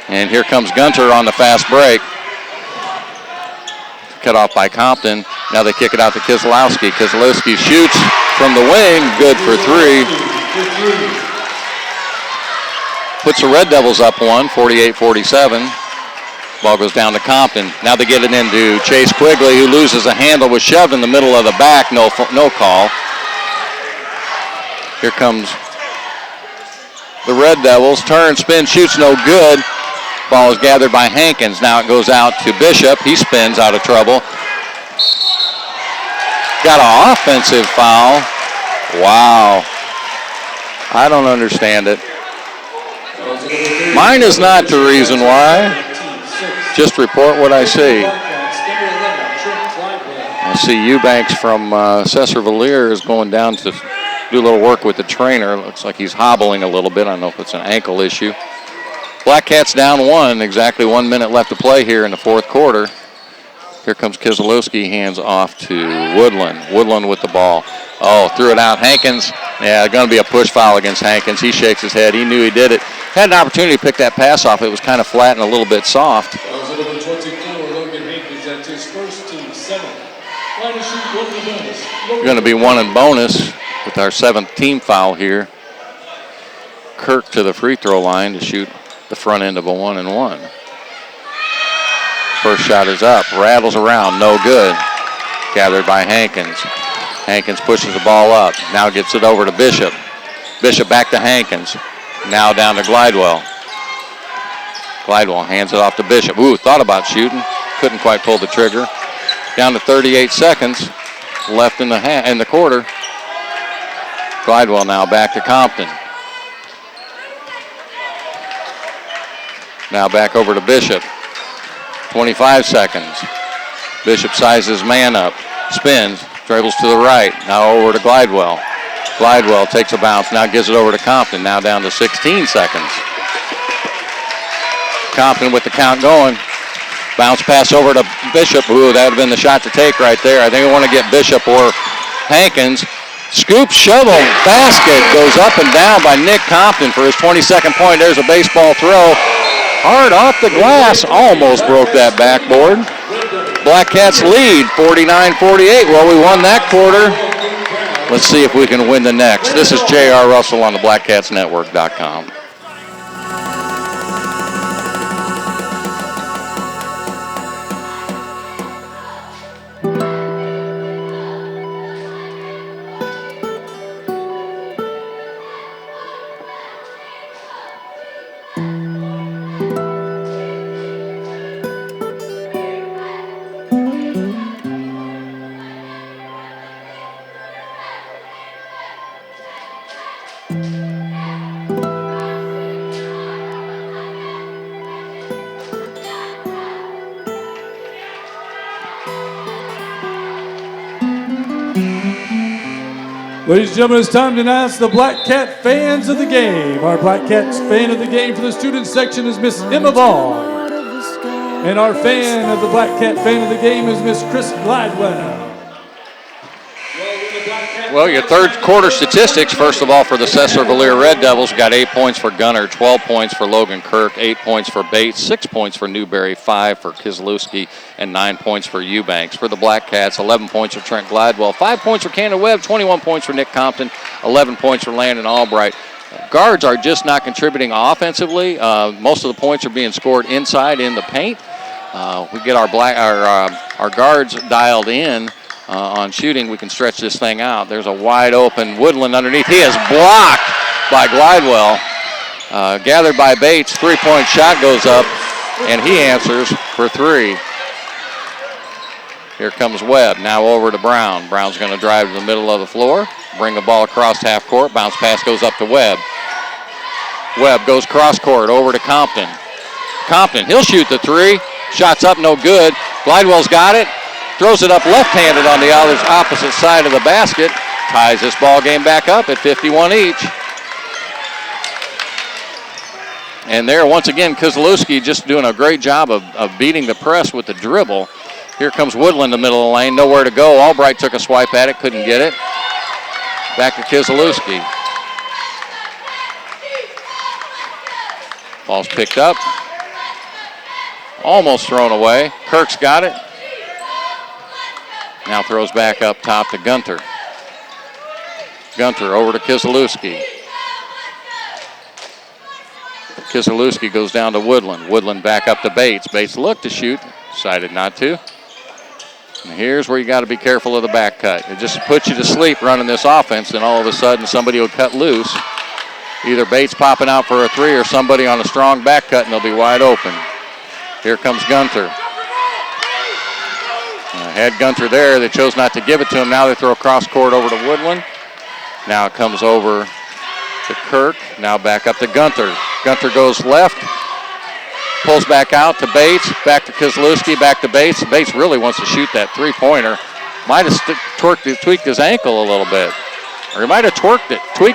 And here comes Gunter on the fast break. Cut off by Compton. Now they kick it out to Keselowski. Keselowski shoots from the wing. Good for three. Puts the Red Devils up one, 48-47. Ball goes down to Compton. Now they get it into Chase Quigley, who loses a handle, was shoved in the middle of the back. No call. Here comes the Red Devils. Turn, spin, shoots, no good. Ball is gathered by Hankins. Now it goes out to Bishop. He spins out of trouble. Got an offensive foul. Wow. I don't understand it. Mine is not the reason why. Just report what I see. I see Eubanks from Sesser-Valier is going down to do a little work with the trainer. Looks like he's hobbling a little bit. I don't know if it's an ankle issue. Blackcats down one. Exactly 1 minute left to play here in the fourth quarter. Here comes Keselowski, hands off to Woodland. Woodland with the ball. Oh, threw it out. Hankins, yeah, going to be a push foul against Hankins. He shakes his head. He knew he did it. Had an opportunity to pick that pass off. It was kind of flat and a little bit soft. That was number 24, Logan Hankins. That's his first team seventh. Line to shoot, one in the bonus. Going to be one in bonus with our seventh team foul here. Kirk to the free throw line to shoot the front end of a 1-and-1. First shot is up, rattles around, no good. Gathered by Hankins. Hankins pushes the ball up, now gets it over to Bishop. Bishop back to Hankins. Now down to Glidewell. Glidewell hands it off to Bishop. Ooh, thought about shooting, couldn't quite pull the trigger. Down to 38 seconds left in the quarter. Glidewell now back to Compton. Now back over to Bishop. 25 seconds. Bishop sizes man up. Spins. Dribbles to the right. Now over to Glidewell. Glidewell takes a bounce. Now gives it over to Compton. Now down to 16 seconds. Compton with the count going. Bounce pass over to Bishop. Ooh, that would have been the shot to take right there. I think we want to get Bishop or Hankins. Scoop, shovel, basket goes up and down by Nick Compton for his 22nd point. There's a baseball throw. Hard off the glass, almost broke that backboard. Blackcats lead 49-48. Well, we won that quarter. Let's see if we can win the next. This is J.R. Russell on the BlackcatsNetwork.com. Ladies and gentlemen, it's time to announce the Black Cat fans of the game. Our Black Cats fan of the game for the student section is Miss Emma Vaughn. And our fan of the Black Cat fan of the game is Miss Chris Glidewell. Well, your third quarter statistics, first of all, for the Sesser-Valier Red Devils, got 8 points for Gunner, 12 points for Logan Kirk, 8 points for Bates, 6 points for Newberry, 5 for Keselowski, and 9 points for Eubanks. For the Blackcats, 11 points for Trent Glidewell, 5 points for Cannon Webb, 21 points for Nick Compton, 11 points for Landon Albright. Guards are just not contributing offensively. Most of the points are being scored inside in the paint. We get our guards dialed in. On shooting, we can stretch this thing out. There's a wide open Woodland underneath. He is blocked by Glidewell. Gathered by Bates. 3-point shot goes up, and he answers for three. Here comes Webb. Now over to Brown. Brown's going to drive to the middle of the floor, bring the ball across half court. Bounce pass goes up to Webb. Webb goes cross court over to Compton. Compton, he'll shoot the three. Shot's up, no good. Glidewell's got it. Throws it up left-handed on the opposite side of the basket. Ties this ball game back up at 51 each. And there, once again, Keselowski just doing a great job of beating the press with the dribble. Here comes Woodland in the middle of the lane. Nowhere to go. Albright took a swipe at it. Couldn't get it. Back to Keselowski. Ball's picked up. Almost thrown away. Kirk's got it. Now throws back up top to Gunter. Gunter over to Kiselewski. Kiselewski goes down to Woodland. Woodland back up to Bates. Bates looked to shoot, decided not to. And here's where you got to be careful of the back cut. It just puts you to sleep running this offense, and all of a sudden somebody will cut loose. Either Bates popping out for a three or somebody on a strong back cut, and they'll be wide open. Here comes Gunter. Had Gunter there. They chose not to give it to him. Now they throw cross court over to Woodland. Now it comes over to Kirk. Now back up to Gunter. Gunter goes left. Pulls back out to Bates. Back to Kiselewski. Back to Bates. Bates really wants to shoot that three-pointer. Might have tweaked his ankle a little bit. Or he might have tweaked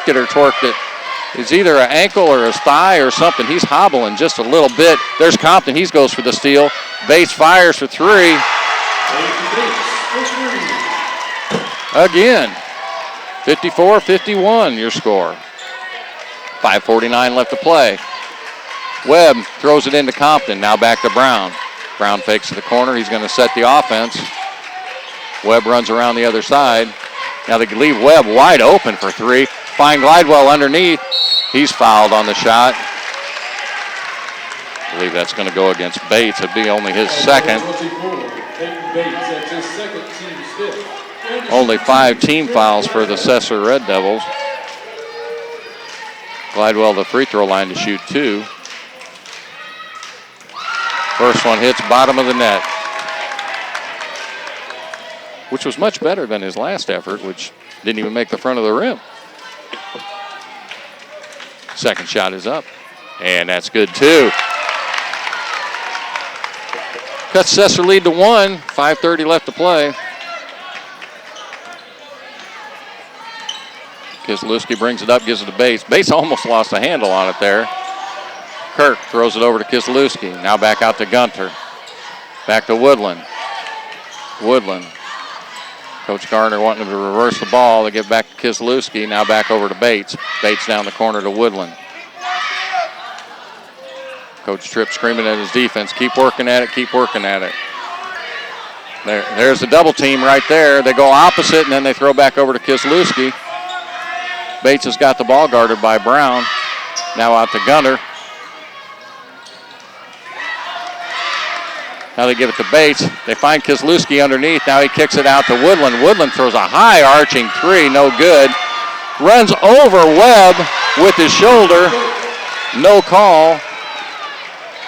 it or torqued it. It's either an ankle or his thigh or something. He's hobbling just a little bit. There's Compton. He goes for the steal. Bates fires for three. Again. 54-51 your score. 5:49 left to play. Webb throws it into Compton. Now back to Brown. Brown fakes to the corner. He's going to set the offense. Webb runs around the other side. Now they leave Webb wide open for three. Find Glidewell underneath. He's fouled on the shot. I believe that's going to go against Bates. It'd be only his second. Only 5 team fouls for the Sesser Red Devils. Glidewell the free throw line to shoot 2. First one hits bottom of the net, which was much better than his last effort, which didn't even make the front of the rim. Second shot is up, and that's good too. Cuts Sesser lead to 1, 5:30 left to play. Kiselewski brings it up, gives it to Bates. Bates almost lost a handle on it there. Kirk throws it over to Kiselewski. Now back out to Gunter. Back to Woodland. Woodland. Coach Garner wanting him to reverse the ball. They get back to Kiselewski. Now back over to Bates. Bates down the corner to Woodland. Coach Tripp screaming at his defense. Keep working at it, keep working at it. There's the double team right there. They go opposite, and then they throw back over to Kiselewski. Bates has got the ball guarded by Brown. Now out to Gunter. Now they give it to Bates. They find Kiselewski underneath. Now he kicks it out to Woodland. Woodland throws a high arching three, no good. Runs over Webb with his shoulder. No call.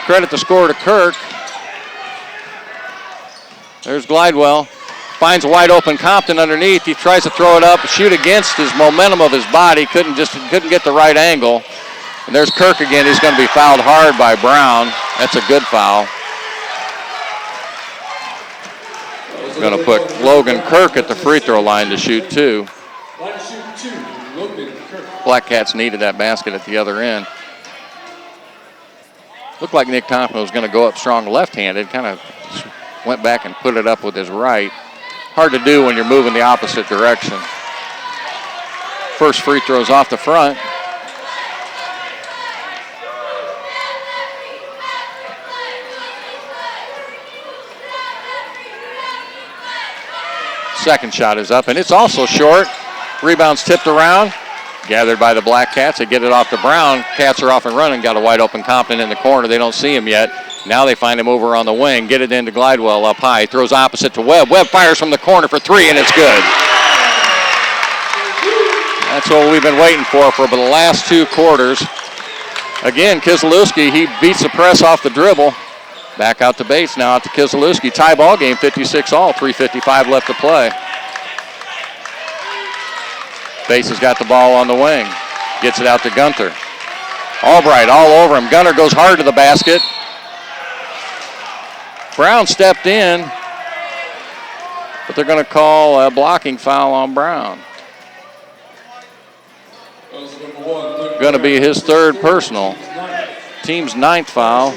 Credit the score to Kirk. There's Glidewell. Finds a wide open Compton underneath. He tries to throw it up, shoot against his momentum of his body. Couldn't get the right angle. And there's Kirk again. He's going to be fouled hard by Brown. That's a good foul. Going to put Logan Kirk at the free throw line to shoot 2. Blackcats needed that basket at the other end. Looked like Nick Thompson was going to go up strong left-handed. Kind of went back and put it up with his right. Hard to do when you're moving the opposite direction. First free throw's off the front. Second shot is up, and it's also short. Rebound's tipped around. Gathered by the Blackcats. They get it off to Brown. Cats are off and running. Got a wide open Compton in the corner. They don't see him yet. Now they find him over on the wing. Get it into Glidewell up high. Throws opposite to Webb. Webb fires from the corner for 3, and it's good. That's what we've been waiting for the last 2 quarters. Again, Kiselewski, he beats the press off the dribble. Back out to Bates, now out to Kiselewski. Tie ball game, 56-all, 3:55 left to play. Bates has got the ball on the wing. Gets it out to Gunter. Albright all over him. Gunter goes hard to the basket. Brown stepped in, but they're going to call a blocking foul on Brown. Going to be his 3rd personal. Team's 9th foul.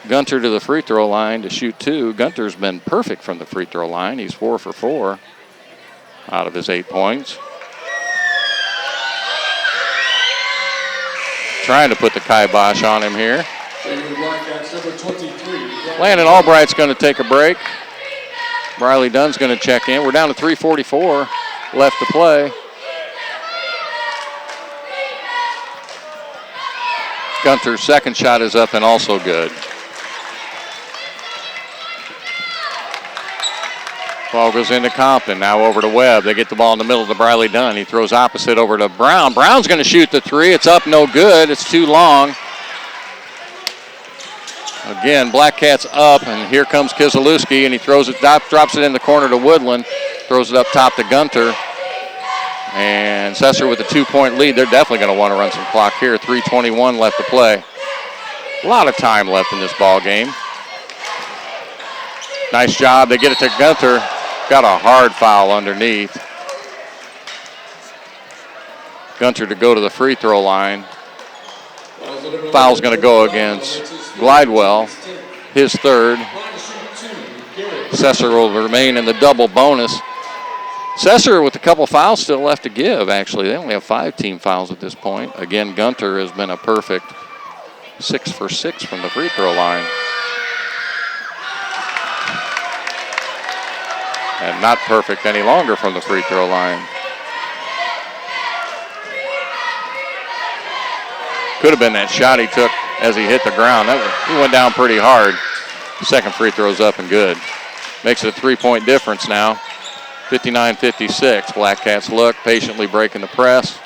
Gunter to the free throw line to shoot 2. Gunter's been perfect from the free throw line. He's 4 for 4 out of his 8 points. trying to put the kibosh on him here. Blackcats, number 23. Landon Albright's going to take a break. Briley Dunn's going to check in. We're down to 3:44 left to play. Gunter's second shot is up and also good. Ball goes into Compton, now over to Webb. They get the ball in the middle to Briley Dunn. He throws opposite over to Brown. Brown's going to shoot the three. It's up, no good. It's too long. Again, Blackcats up, and here comes Kiselewski, and he throws it, drops it in the corner to Woodland. Throws it up top to Gunter. And Sesser with a 2-point lead. They're definitely going to want to run some clock here. 3:21 left to play. A lot of time left in this ball game. Nice job. They get it to Gunter. Got a hard foul underneath. Gunter to go to the free throw line. Foul's going to go against Glidewell, his third. Sesser will remain in the double bonus. Sesser with a couple fouls still left to give, actually. They only have 5 team fouls at this point. Again, Gunter has been a perfect 6 for 6 from the free throw line. And not perfect any longer from the free throw line. Could have been that shot he took as he hit the ground. He went down pretty hard. Second free throw's up and good. Makes it a 3-point difference now. 59-56. Blackcats look, patiently breaking the press.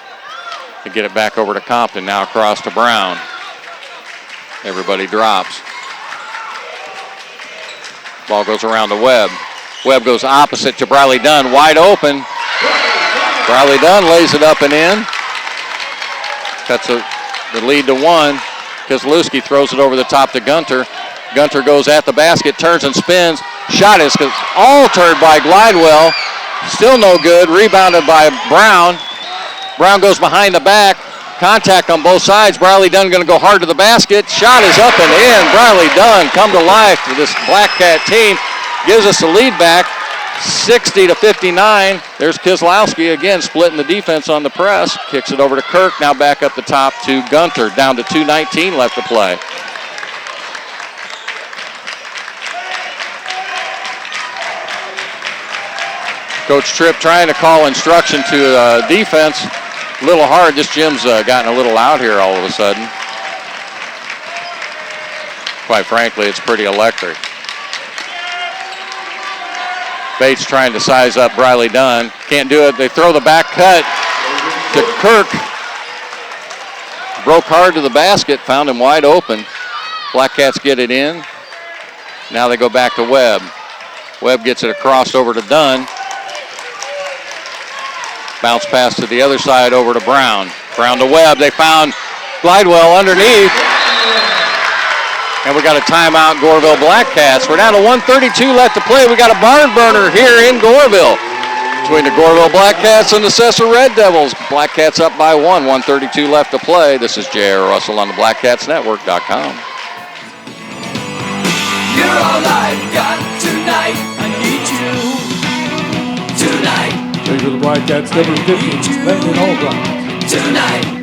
They get it back over to Compton, now across to Brown. Everybody drops. Ball goes around to Webb. Webb goes opposite to Briley Dunn, wide open. Briley Dunn lays it up and in. Cuts the lead to 1. Kiselewski throws it over the top to Gunter. Gunter goes at the basket, turns and spins. Shot is altered by Glidewell. Still no good. Rebounded by Brown. Brown goes behind the back. Contact on both sides. Briley Dunn going to go hard to the basket. Shot is up and in. Briley Dunn come to life for this Blackcat team. Gives us the lead back, 60-59. There's Kiselowski again splitting the defense on the press. Kicks it over to Kirk. Now back up the top to Gunter. Down to 2:19 left to play. Coach Tripp trying to call instruction to defense. A little hard. This gym's gotten a little out here all of a sudden. Quite frankly, it's pretty electric. Bates trying to size up Briley Dunn. Can't do it. They throw the back cut to Kirk. Broke hard to the basket. Found him wide open. Blackcats get it in. Now they go back to Webb. Webb gets it across over to Dunn. Bounce pass to the other side over to Brown. Brown to Webb. They found Glidewell underneath. And we got a timeout, Goreville Blackcats. We're down to 1:32 left to play. We got a barn burner here in Goreville between the Goreville Blackcats and the Sesser Red Devils. Blackcats up by 1, 1:32 left to play. This is J.R. Russell on the BlackcatsNetwork.com. You're all I've got tonight. I need you tonight. Playing for the Blackcats, number 50, Landon Albright. Tonight.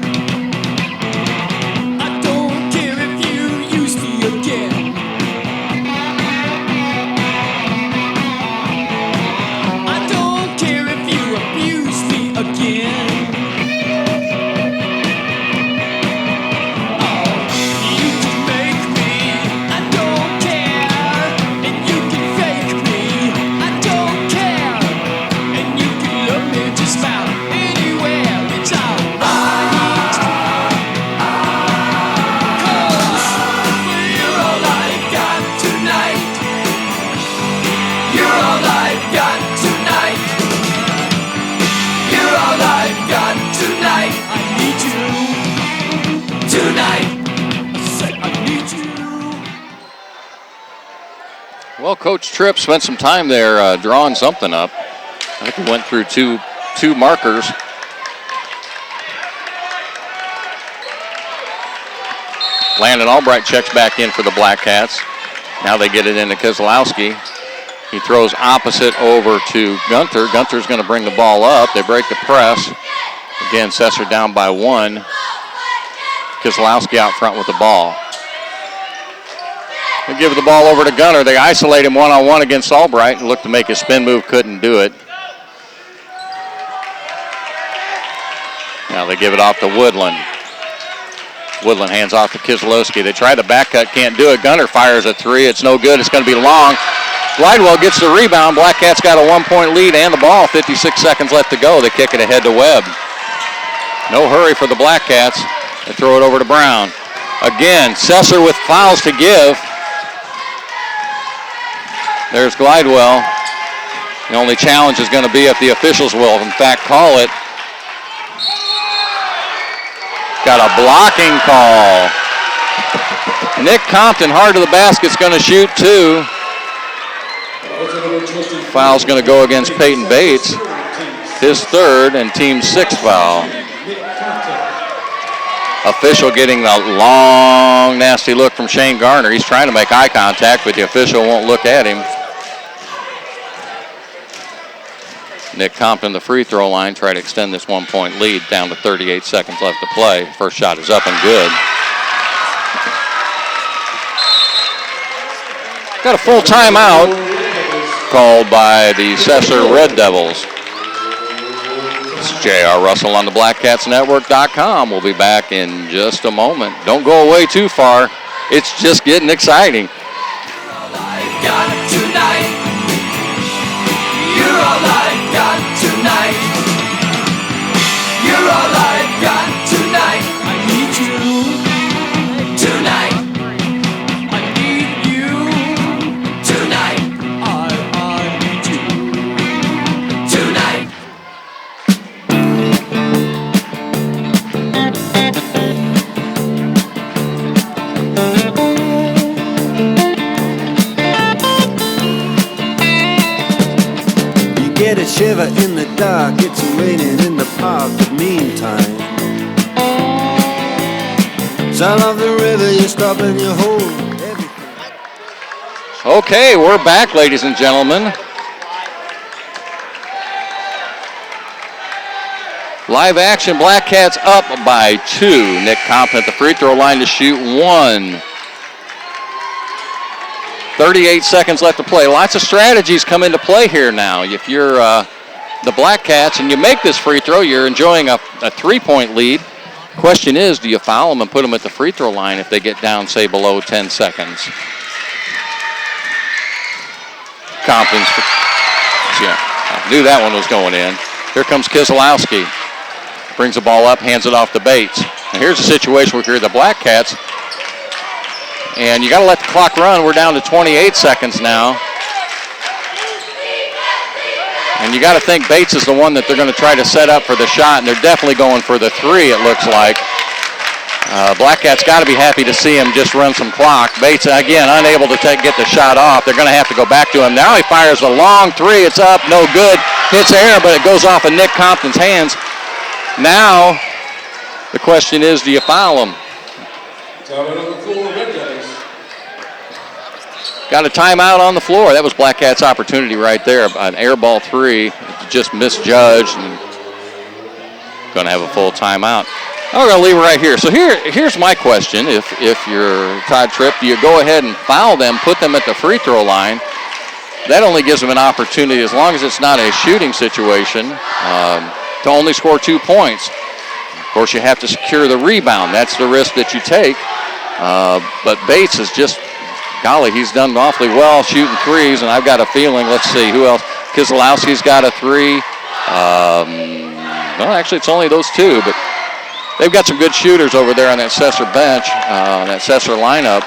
Well, Coach Tripp spent some time there drawing something up. I think he went through two markers. Landon Albright checks back in for the Blackcats. Now they get it into Kiselowski. He throws opposite over to Gunter. Gunter's going to bring the ball up. They break the press. Again, Sesser down by 1. Keselowski out front with the ball. They give the ball over to Gunner. They isolate him one-on-one against Albright and look to make his spin move, couldn't do it. Now they give it off to Woodland. Woodland hands off to Keselowski. They try the back cut, can't do it. Gunner fires a three. It's no good. It's going to be long. Glidewell gets the rebound. Blackcats got a 1-point lead and the ball. 56 seconds left to go. They kick it ahead to Webb. No hurry for the Blackcats. They throw it over to Brown. Again, Sesser with fouls to give. There's Glidewell. The only challenge is going to be if the officials will, in fact, call it. Got a blocking call. Nick Compton, hard to the basket, is going to shoot two. Foul's going to go against Peyton Bates. His third and team's sixth foul. Official getting the long, nasty look from Shane Garner. He's trying to make eye contact, but the official won't look at him. Nick Compton, the free throw line, try to extend this 1-point lead down to 38 seconds left to play. First shot is up and good. Got a full timeout called by the Sesser Red Devils. This is J.R. Russell on the BlackcatsNetwork.com. We'll be back in just a moment. Don't go away too far. It's just getting exciting. You're all I've got tonight. You're all I've got tonight. I need you tonight. I need you tonight. I need you tonight. Get a shiver in the dark, it's raining in the park, but meantime sound of the river, you stop and you hold everything. Okay, we're back, ladies and gentlemen. Live action, Blackcats up by 2. Nick Compton at the free throw line to shoot 1. 38 seconds left to play. Lots of strategies come into play here now. If you're the Blackcats and you make this free throw, you're enjoying a 3-point lead. Question is, do you foul them and put them at the free throw line if they get down, say, below 10 seconds? Compton's, yeah, I knew that one was going in. Here comes Keselowski. Brings the ball up, hands it off to Bates. And here's a situation where you're the Blackcats, and you got to let the clock run. We're down to 28 seconds now. And you got to think Bates is the one that they're going to try to set up for the shot, and they're definitely going for the three, it looks like. Blackcats got to be happy to see him just run some clock. Bates, again, unable to get the shot off. They're going to have to go back to him. Now he fires a long three. It's up, no good. Hits air, but it goes off of Nick Compton's hands. Now, the question is, do you foul him? Got a timeout on the floor. That was Blackcats' opportunity right there. An air ball three, just misjudged, and going to have a full timeout. I'm going to leave it right here. So here's my question. If you're Todd Tripp, do you go ahead and foul them, put them at the free throw line? That only gives them an opportunity, as long as it's not a shooting situation, to only score 2 points. Of course, you have to secure the rebound. That's the risk that you take. But Bates is just, golly, he's done awfully well shooting threes, and I've got a feeling, let's see, who else? Keselowski's got a three. Well, actually, it's only those two, but they've got some good shooters over there on that Sesser bench, that Sesser lineup.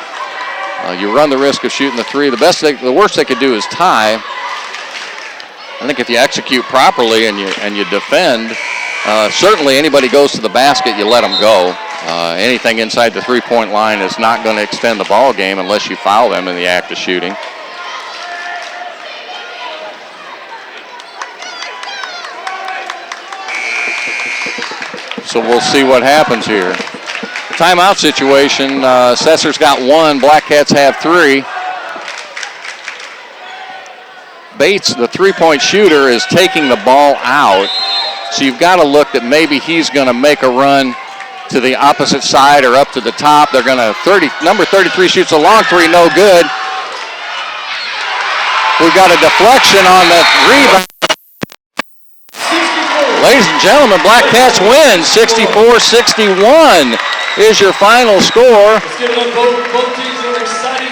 You run the risk of shooting the three. The worst they could do is tie. I think if you execute properly and you defend, certainly anybody goes to the basket, you let them go. Anything inside the three-point line is not going to extend the ball game unless you foul them in the act of shooting. So we'll see what happens here. Timeout situation. Sesser's got 1. Blackcats have 3. Bates, the three-point shooter, is taking the ball out. So you've got to look that maybe he's going to make a run to the opposite side or up to the top. They're going to number 33 shoots a long three, no good. We've got a deflection on the rebound. Ladies and gentlemen, Blackcats win 64-61 is your final score.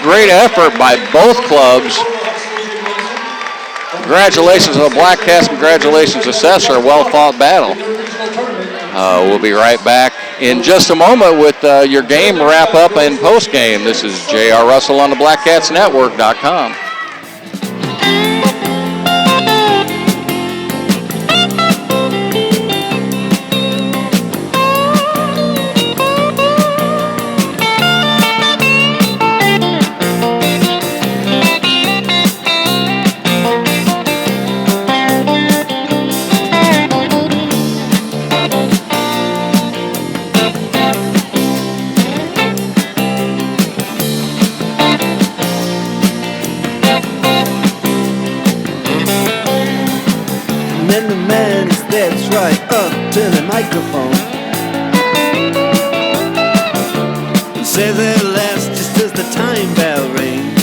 Great effort by both clubs. Congratulations to the Blackcats. Congratulations to Sesser. Well-fought battle. We'll be right back in just a moment with your game wrap-up and post-game. This is J.R. Russell on the BlackcatsNetwork.com. To the microphone, says at last just as the time bell rings.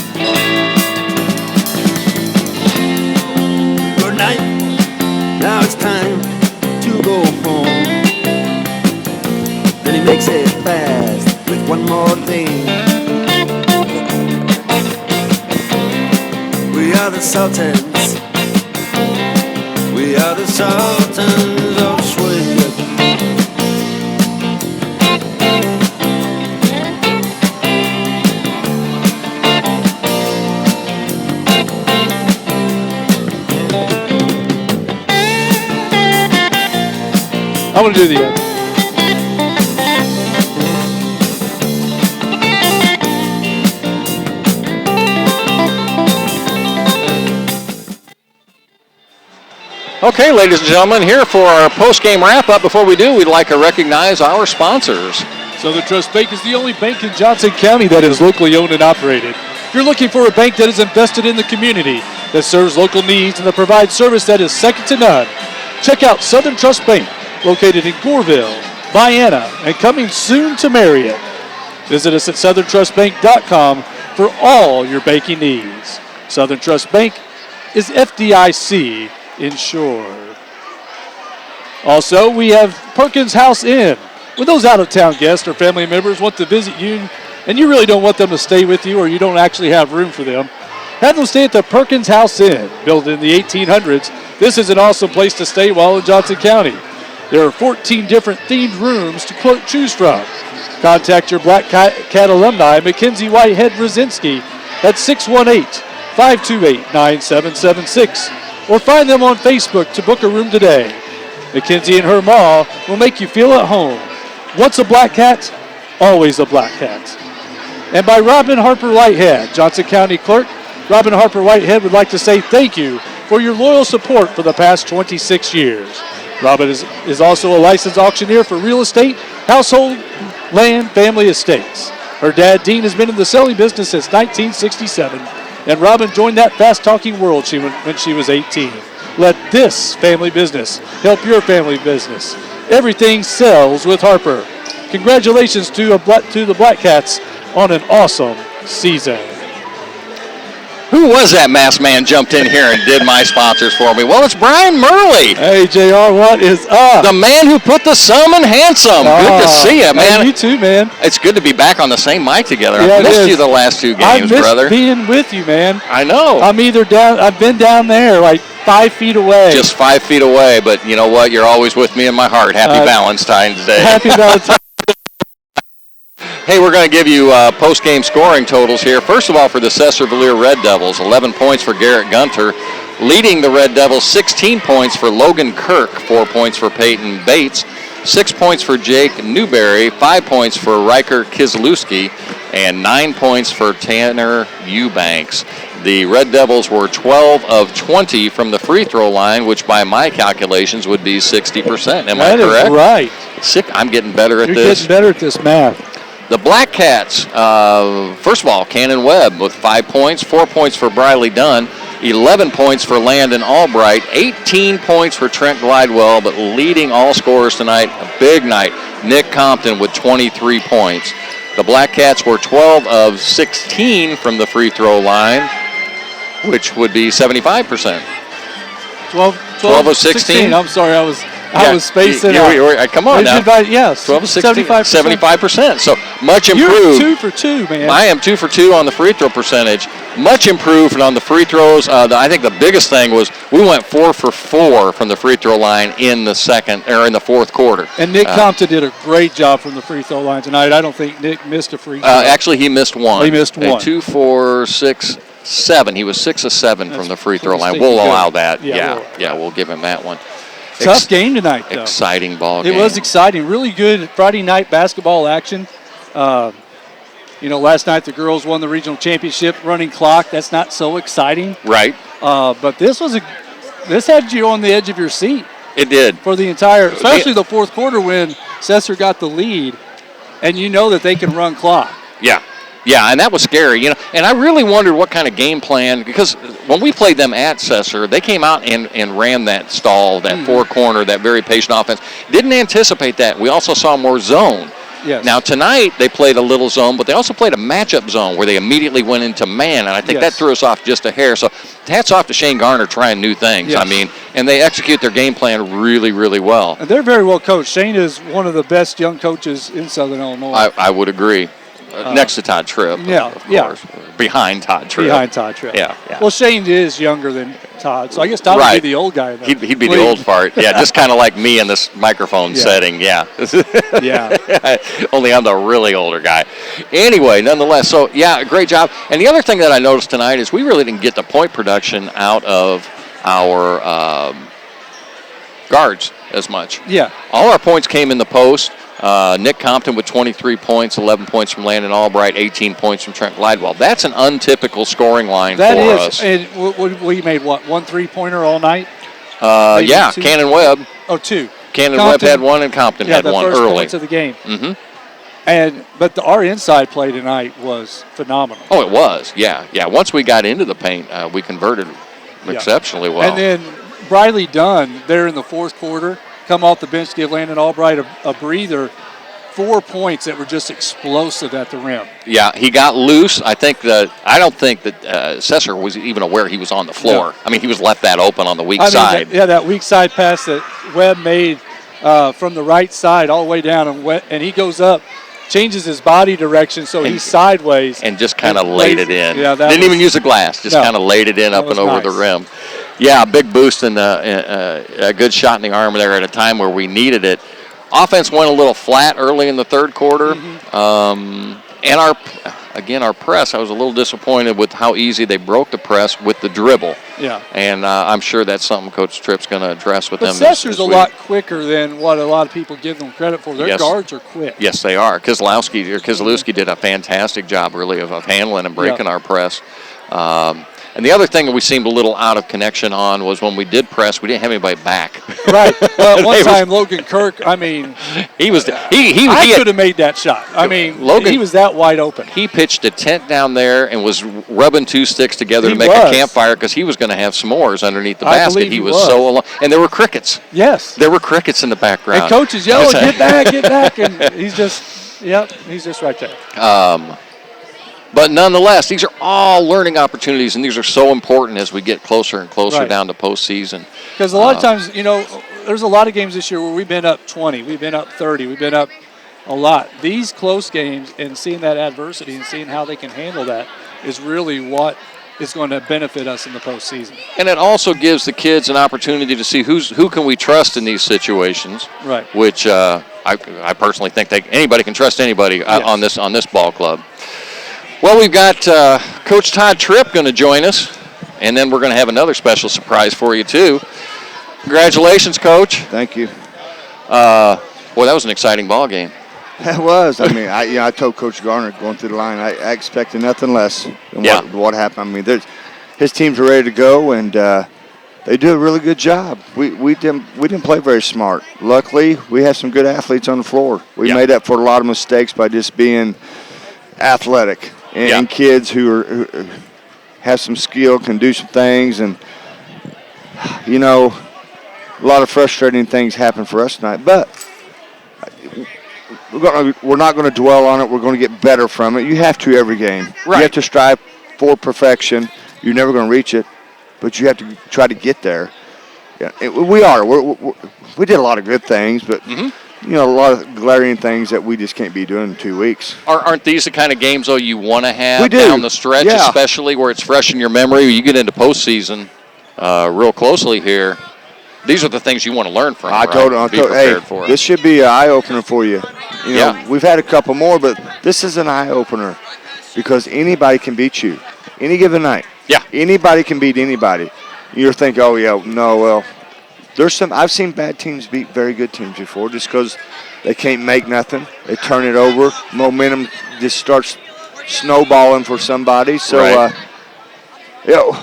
Good night, now it's time to go home. Then he makes it fast with one more thing. We are the Sultans. We are the Sultans of Swing. I'm going to do the end. Okay, ladies and gentlemen, here for our post-game wrap-up. Before we do, we'd like to recognize our sponsors. Southern Trust Bank is the only bank in Johnson County that is locally owned and operated. If you're looking for a bank that is invested in the community, that serves local needs, and that provides service that is second to none, check out Southern Trust Bank, located in Goreville, Vienna, and coming soon to Marion. Visit us at southerntrustbank.com for all your banking needs. Southern Trust Bank is FDIC insured. Also, we have Perkins House Inn. When those out-of-town guests or family members want to visit you and you really don't want them to stay with you or you don't actually have room for them, have them stay at the Perkins House Inn. Built in the 1800s, this is an awesome place to stay while in Johnson County. There are 14 different themed rooms to choose from. Contact your Blackcat alumni, Mackenzie Whitehead Brzezinski, at 618-528-9776, or find them on Facebook to book a room today. Mackenzie and her ma will make you feel at home. Once a Blackcat, always a Blackcat. And by Robin Harper Whitehead, Johnson County Clerk, Robin Harper Whitehead would like to say thank you for your loyal support for the past 26 years. Robin is also a licensed auctioneer for real estate, household, land, family estates. Her dad, Dean, has been in the selling business since 1967, and Robin joined that fast-talking world when she was 18. Let this family business help your family business. Everything sells with Harper. Congratulations to the Blackcats on an awesome season. Who was that masked man jumped in here and did my sponsors for me? Well, it's Brian Murley. Hey, JR, what is up? The man who put the sum in handsome. Good to see you, man. Hey, you too, man. It's good to be back on the same mic together. Yeah, I missed you the last two games, brother. I missed being with you, man. I know. I've been down there like 5 feet away. Just 5 feet away, but you know what? You're always with me in my heart. Happy Valentine's Day. Happy Valentine's Day. Hey, we're going to give you post-game scoring totals here. First of all, for the Sesser-Valier Red Devils, 11 points for Garrett Gunter. Leading the Red Devils, 16 points for Logan Kirk, 4 points for Peyton Bates, 6 points for Jake Newberry, 5 points for Riker Kizlewski, and 9 points for Tanner Eubanks. The Red Devils were 12 of 20 from the free throw line, which by my calculations would be 60%. Am I correct? That is right. I'm getting better at this. You're getting better at this math. The Blackcats, first of all, Cannon Webb with 5 points, 4 points for Briley Dunn, 11 points for Landon Albright, 18 points for Trent Glidewell, but leading all scorers tonight, a big night. Nick Compton with 23 points. The Blackcats were 12 of 16 from the free throw line, which would be 75%. 12 of 16? I'm sorry, I was spacing out. Come on now. Yes. 12 of 16. 75%. 75%. So much You're improved. 2 for 2, man. I am 2 for 2 on the free throw percentage. Much improved on the free throws. I think the biggest thing was we went 4 for 4 from the free throw line in the fourth quarter. And Nick Compton did a great job from the free throw line tonight. I don't think Nick missed a free throw. Actually, he missed one. He missed one. 2, 4, 6, 7. He was 6 of 7 from the free throw line. We'll allow that. Yeah, we'll give him that one. Tough game tonight, though. Exciting ball game. It was exciting. Really good Friday night basketball action. Last night the girls won the regional championship running clock. That's not so exciting. Right. But this had you on the edge of your seat. It did. For the entire, especially the fourth quarter when Sesser got the lead, and you know that they can run clock. Yeah, and that was scary, And I really wondered what kind of game plan, because when we played them at Sesser, they came out and ran that stall, that four corner, that very patient offense. Didn't anticipate that. We also saw more zone. Yes. Now tonight they played a little zone, but they also played a matchup zone where they immediately went into man, and I think that threw us off just a hair. So hats off to Shane Garner trying new things. Yes. And they execute their game plan really, really well. And they're very well coached. Shane is one of the best young coaches in Southern Illinois. I would agree. Next to Todd Tripp, of course. Behind Todd Tripp. Yeah. Well, Shane is younger than Todd, so I guess Todd would be the old guy. He'd be the old part. Yeah, just kind of like me in this microphone setting. Yeah. Only I'm the really older guy. Anyway, nonetheless, so great job. And the other thing that I noticed tonight is we really didn't get the point production out of our guards as much. Yeah. All our points came in the post. Nick Compton with 23 points, 11 points from Landon Albright, 18 points from Trent Glidewell. That's an untypical scoring line for us. And we made, 1 3-pointer all night? Cannon Webb. Oh, 2. Cannon Webb had 1 and Compton had 1 early. The first points of the game. Mm-hmm. But our inside play tonight was phenomenal. Oh, it was. Yeah. Once we got into the paint, we converted exceptionally well. And then Briley Dunn there in the fourth quarter, come off the bench, give Landon Albright a breather. 4 points that were just explosive at the rim. Yeah, he got loose. I don't think that Sesser was even aware he was on the floor. No. He was left that open on the weak side. That weak side pass that Webb made from the right side all the way down, and he goes up, changes his body direction so he's sideways. And just kind of laid it in. Yeah, didn't even use the glass, just kind of laid it in up and over the rim. Yeah, big boost and a good shot in the arm there at a time where we needed it. Offense went a little flat early in the third quarter. And our press, I was a little disappointed with how easy they broke the press with the dribble. Yeah. And I'm sure that's something Coach Tripp's going to address with them. Sesser's a lot quicker than what a lot of people give them credit for. Their guards are quick. Yes, they are. Kozlowski did a fantastic job, really, of handling and breaking our press. And the other thing that we seemed a little out of connection on was when we did press, we didn't have anybody back. Right. Well, one time Logan Kirk, he was. I could have made that shot. Logan, he was that wide open. He pitched a tent down there and was rubbing 2 sticks together to make a campfire because he was going to have s'mores underneath the basket. He was so alone, and there were crickets. Yes. There were crickets in the background. And coach is yelling, "Get back!" And he's just right there. But nonetheless, these are all learning opportunities, and these are so important as we get closer and closer down to postseason. Because a lot of times, there's a lot of games this year where we've been up 20, we've been up 30, we've been up a lot. These close games and seeing that adversity and seeing how they can handle that is really what is going to benefit us in the postseason. And it also gives the kids an opportunity to see who can we trust in these situations. Right. Which I personally think anybody can trust anybody on this ball club. Well, we've got Coach Todd Tripp going to join us, and then we're going to have another special surprise for you, too. Congratulations, Coach. Thank you. That was an exciting ball game. It was. I told Coach Garner going through the line, I expected nothing less than what happened. His teams are ready to go, and they do a really good job. We didn't play very smart. Luckily, we have some good athletes on the floor. We made up for a lot of mistakes by just being athletic. And kids who have some skill, can do some things, and a lot of frustrating things happen for us tonight. But we're not going to dwell on it. We're going to get better from it. You have to every game. Right. You have to strive for perfection. You're never going to reach it, but you have to try to get there. Yeah, we did a lot of good things, but a lot of glaring things that we just can't be doing in 2 weeks. Aren't these the kind of games, though, you want to have We do. down the stretch, Yeah. especially where it's fresh in your memory? You get into postseason real closely here. These are the things you want to learn from. I right? told him, Be prepared for it. this should be an eye-opener for you. Yeah. We've had a couple more, but this is an eye-opener because anybody can beat you any given night. Yeah. Anybody can beat anybody. You're thinking, oh, yeah, no, well, I've seen bad teams beat very good teams before just because they can't make nothing. They turn it over. Momentum just starts snowballing for somebody. So, Right.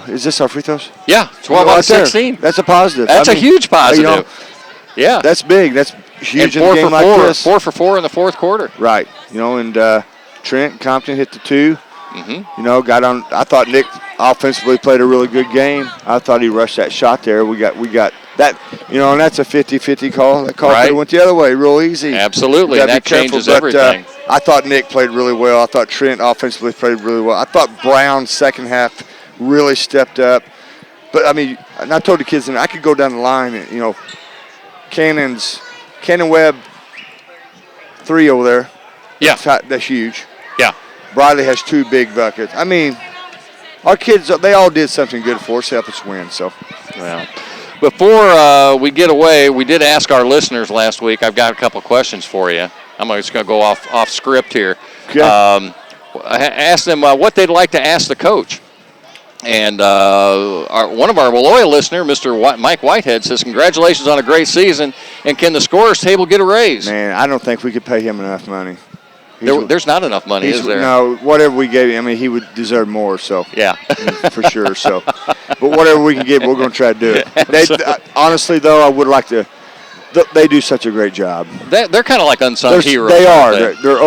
is this our free throws? Yeah, 12 out of 16. That's a positive. That's a huge positive. Yeah. That's big. That's huge and in 4 a game for like 4. this. 4 for 4 in the fourth quarter. Right. And Trent Compton hit the 2. Got on. I thought Nick offensively played a really good game. I thought he rushed that shot there. We got that. And that's a 50-50 call. That call could have went the other way real easy. Absolutely. You gotta That be careful, changes but, everything. I thought Nick played really well. I thought Trent offensively played really well. I thought Brown second half really stepped up. But and I told the kids, I could go down the line and Cannon Webb 3 over there. Yeah. That's huge. Yeah. Briley has 2 big buckets. Our kids, they all did something good for us, help us win. So, well, before we get away, we did ask our listeners last week. I've got a couple questions for you. I'm just going to go off script here. Okay. I asked them what they'd like to ask the coach. And one of our loyal listener, Mr. Mike Whitehead, says, congratulations on a great season, and can the scorers table get a raise? Man, I don't think we could pay him enough money. There's not enough money, is there? No, whatever we gave him, he would deserve more. So yeah, for sure. So, but whatever we can give, we're going to try to do it. Honestly, though, I would like to. They do such a great job. They're kind of like unsung heroes. They are. They're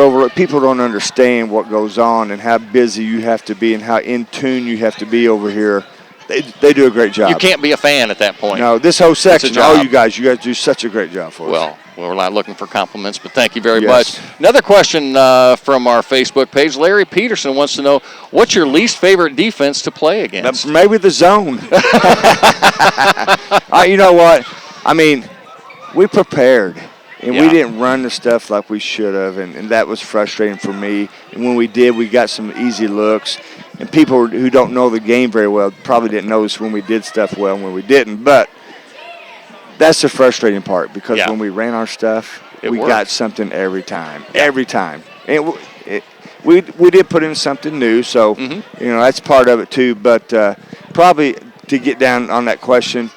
over. People don't understand what goes on and how busy you have to be and how in tune you have to be over here. They do a great job. You can't be a fan at that point. No, this whole section, all you guys do such a great job for us. Well, we're not looking for compliments, but thank you very Yes. much. Another question from our Facebook page. Larry Peterson wants to know, what's your least favorite defense to play against? Maybe the zone. You know what? We prepared, and we didn't run the stuff like we should have, and that was frustrating for me. And when we did, we got some easy looks. And people who don't know the game very well probably didn't notice when we did stuff well and when we didn't. But that's the frustrating part because when we ran our stuff, we got something every time. Every time. And we did put in something new, so that's part of it too. But probably to get down on that question,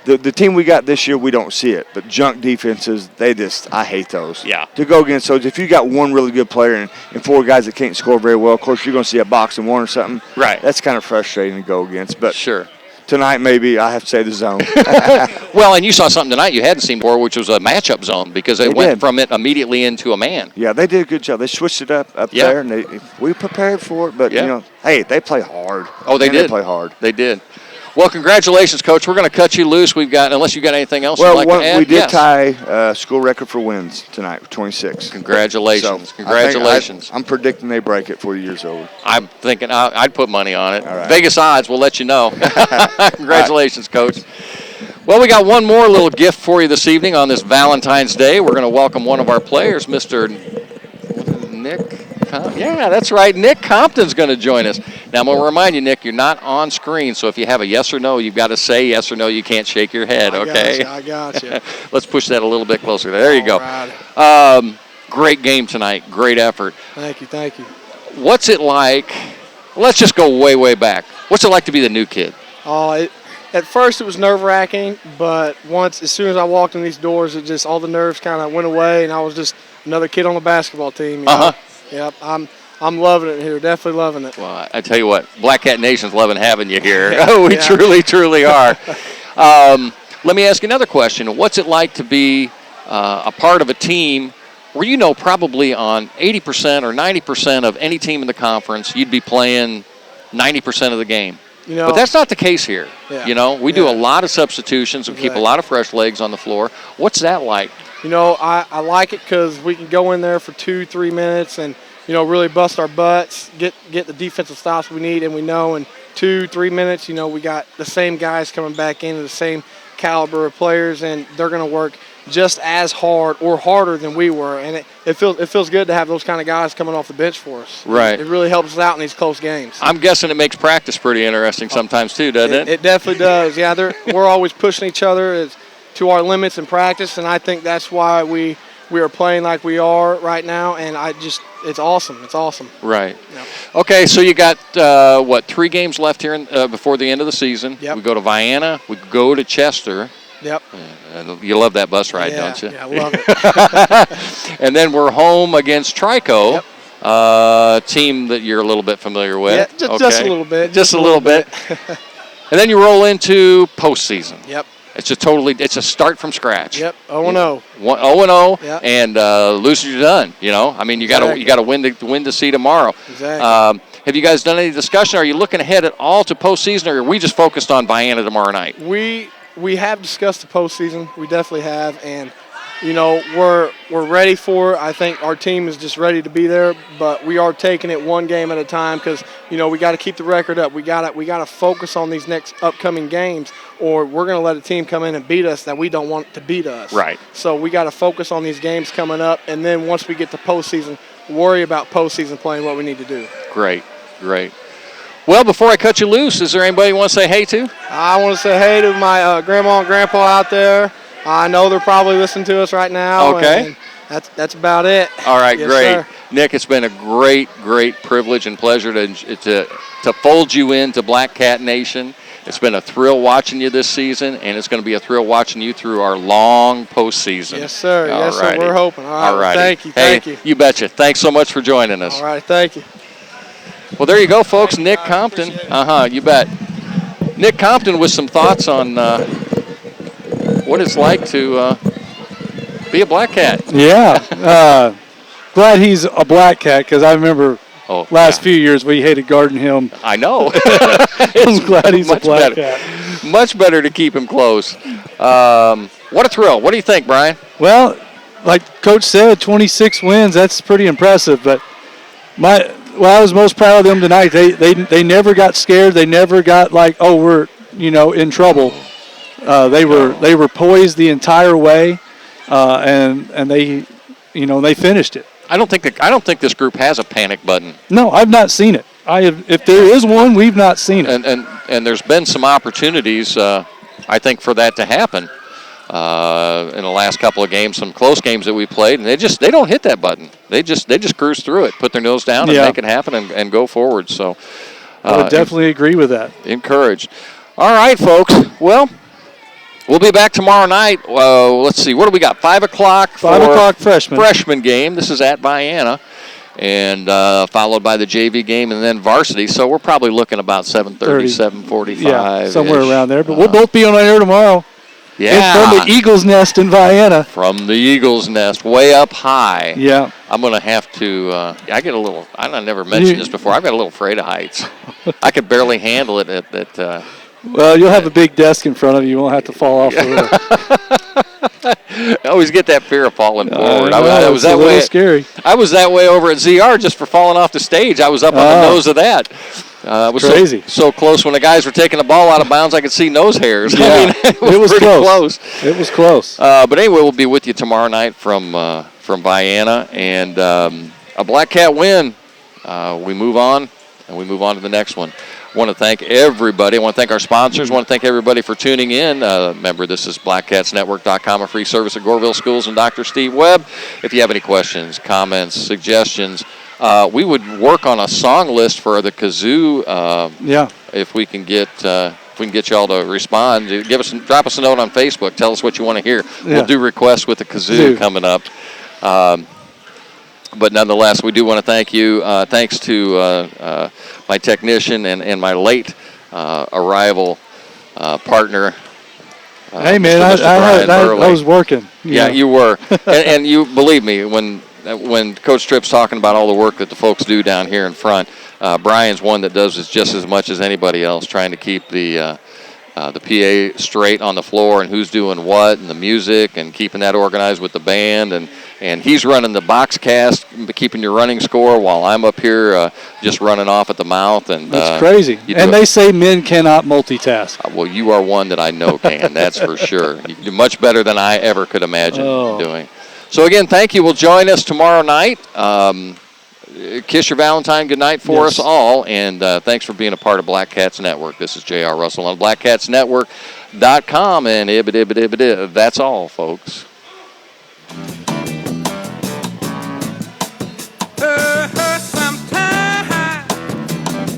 the team we got this year, we don't see it. But junk defenses, I hate those. Yeah. To go against those, if you got one really good player and 4 guys that can't score very well, of course, you're going to see a box and 1 or something. Right. That's kind of frustrating to go against. But sure. Tonight, maybe I have to say the zone. Well, and you saw something tonight you hadn't seen before, which was a matchup zone because they went from it immediately into a man. Yeah, they did a good job. They switched it up there, and we prepared for it. But, hey, they play hard. Oh, they did. They play hard. They did. Well, congratulations, Coach. We're going to cut you loose. Unless you got anything else you'd like to add. We did tie school record for wins tonight with 26. Congratulations. So Congratulations. I'm predicting they break it 4 years over. I'm thinking I'd put money on it. All right. Vegas odds, we'll let you know. Congratulations, Coach. Well, we got one more little gift for you this evening on this Valentine's Day. We're going to welcome one of our players, Mr. Nick. Yeah, that's right. Nick Compton's going to join us. Now, I'm going to remind you, Nick, you're not on screen, so if you have a yes or no, you've got to say yes or no. You can't shake your head, okay? I got you. Let's push that a little bit closer. There you go. Right. Great game tonight. Great effort. Thank you. What's it like? Let's just go way, way back. What's it like to be the new kid? At first, it was nerve-wracking, but as soon as I walked in these doors, all the nerves kind of went away, and I was just another kid on the basketball team. You know? Yep, I'm loving it here. Definitely loving it. Well, I tell you what, Blackcat Nation's loving having you here. We Yeah. truly, truly are. Let me ask you another question. What's it like to be a part of a team where probably on 80% or 90% of any team in the conference, you'd be playing 90% of the game? But that's not the case here. Yeah. We do a lot of substitutions and keep a lot of fresh legs on the floor. What's that like? I like it because we can go in there for 2-3 minutes and, really bust our butts, get the defensive stops we need, and we know in 2-3 minutes, we got the same guys coming back into the same caliber of players, and they're going to work just as hard or harder than we were, and it feels good to have those kind of guys coming off the bench for us. Right. It really helps us out in these close games. I'm guessing it makes practice pretty interesting sometimes too, doesn't it? It definitely does. Yeah, we're always pushing each other to our limits in practice, and I think that's why we are playing like we are right now, and it's awesome. It's awesome. Right. Yep. Okay, so you got, 3 games left here before the end of the season. Yep. We go to Vienna. We go to Chester. Yep. You love that bus ride, don't you? Yeah, I love it. And then we're home against Trico, team that you're a little bit familiar with. Yeah, just a little bit. Just a little bit. And then you roll into postseason. Yep. It's a start from scratch. Yep. 0-0. 0-0, Yep. and lose you're done. You got to win to see tomorrow. Exactly. Have you guys done any discussion? Are you looking ahead at all to postseason, or are we just focused on Vienna tomorrow night? We have discussed the postseason. We definitely have, and we're ready for it. I think our team is just ready to be there, but we are taking it one game at a time because we got to keep the record up. We got to focus on these next upcoming games, or we're going to let a team come in and beat us that we don't want to beat us. Right. So we got to focus on these games coming up, and then once we get to postseason, worry about postseason playing what we need to do. Great. Well, before I cut you loose, is there anybody you want to say hey to? I want to say hey to my grandma and grandpa out there. I know they're probably listening to us right now. Okay. And that's about it. All right, Yes, great. sir. Nick, it's been a great privilege and pleasure to fold you into Black Cat Nation. It's been a thrill watching you this season, and it's going to be a thrill watching you through our long postseason. Yes, sir. All Yes, righty. sir. We're hoping. All right. Thank you. Thank you. You betcha. Thanks so much for joining us. All right. Thank you. Well, there you go, folks. Nick Compton. You bet. Nick Compton with some thoughts on what it's like to be a Black Cat. Yeah. Glad he's a Black Cat because I remember last few years we hated guarding him. I know. I'm glad he's a Black Cat. Much better to keep him close. What a thrill. What do you think, Brian? Well, like Coach said, 26 wins. That's pretty impressive. But I was most proud of them tonight. They never got scared. They never got like, oh, we're in trouble. They were poised the entire way, and they they finished it. I don't think this group has a panic button. No, I've not seen it. If there is one, we've not seen it. And there's been some opportunities, I think, for that to happen in the last couple of games, some close games that we played, and they don't hit that button. They just cruise through it, put their nose down, and make it happen, and go forward. So I would definitely agree with that. Encouraged. All right, folks. Well, we'll be back tomorrow night. Let's see. What do we got? 5 o'clock for 5 o'clock freshman game. This is at Vienna, and followed by the JV game and then varsity. So we're probably looking about 7:30, 7:45. Yeah, somewhere around there. But we'll both be on air tomorrow. Yeah. From the Eagle's Nest in Vienna. From the Eagle's Nest, way up high. Yeah. I'm going to have to, I never mentioned this before. I've got a little afraid of heights. I could barely handle it at well, you'll have a big desk in front of you. You won't have to fall off the roof. I always get that fear of falling forward. I was that way. Scary. I was that way over at ZR just for falling off the stage. I was up on the nose of that. It was crazy. So close. When the guys were taking the ball out of bounds, I could see nose hairs. Yeah. I mean, it was pretty close. It was close. But anyway, we'll be with you tomorrow night from Vienna, and a Black Cat win. We move on, and we move on to the next one. I want to thank everybody. I want to thank our sponsors. I want to thank everybody for tuning in. Remember, this is blackcatsnetwork.com, a free service of Goreville Schools and Dr. Steve Webb. If you have any questions, comments, suggestions, we would work on a song list for the kazoo. If we can get y'all to respond, drop us a note on Facebook. Tell us what you want to hear. Yeah. We'll do requests with the kazoo coming up. But nonetheless, we do want to thank you. Thanks to my technician and my late arrival partner. Hey, man, I was working. Yeah, you were. and you believe me, when Coach Tripp's talking about all the work that the folks do down here in front, Brian's one that does just as much as anybody else, trying to keep the the PA straight on the floor and who's doing what and the music and keeping that organized with the band. And he's running the box cast, keeping your running score while I'm up here just running off at the mouth. And that's crazy. And they say men cannot multitask. Well, you are one that I know can, that's for sure. You do much better than I ever could imagine doing. So, again, thank you. We'll join us tomorrow night. Kiss your Valentine goodnight for us all, and thanks for being a part of Blackcats Network. This is J.R. Russell on BlackcatsNetwork.com, and that's all, folks.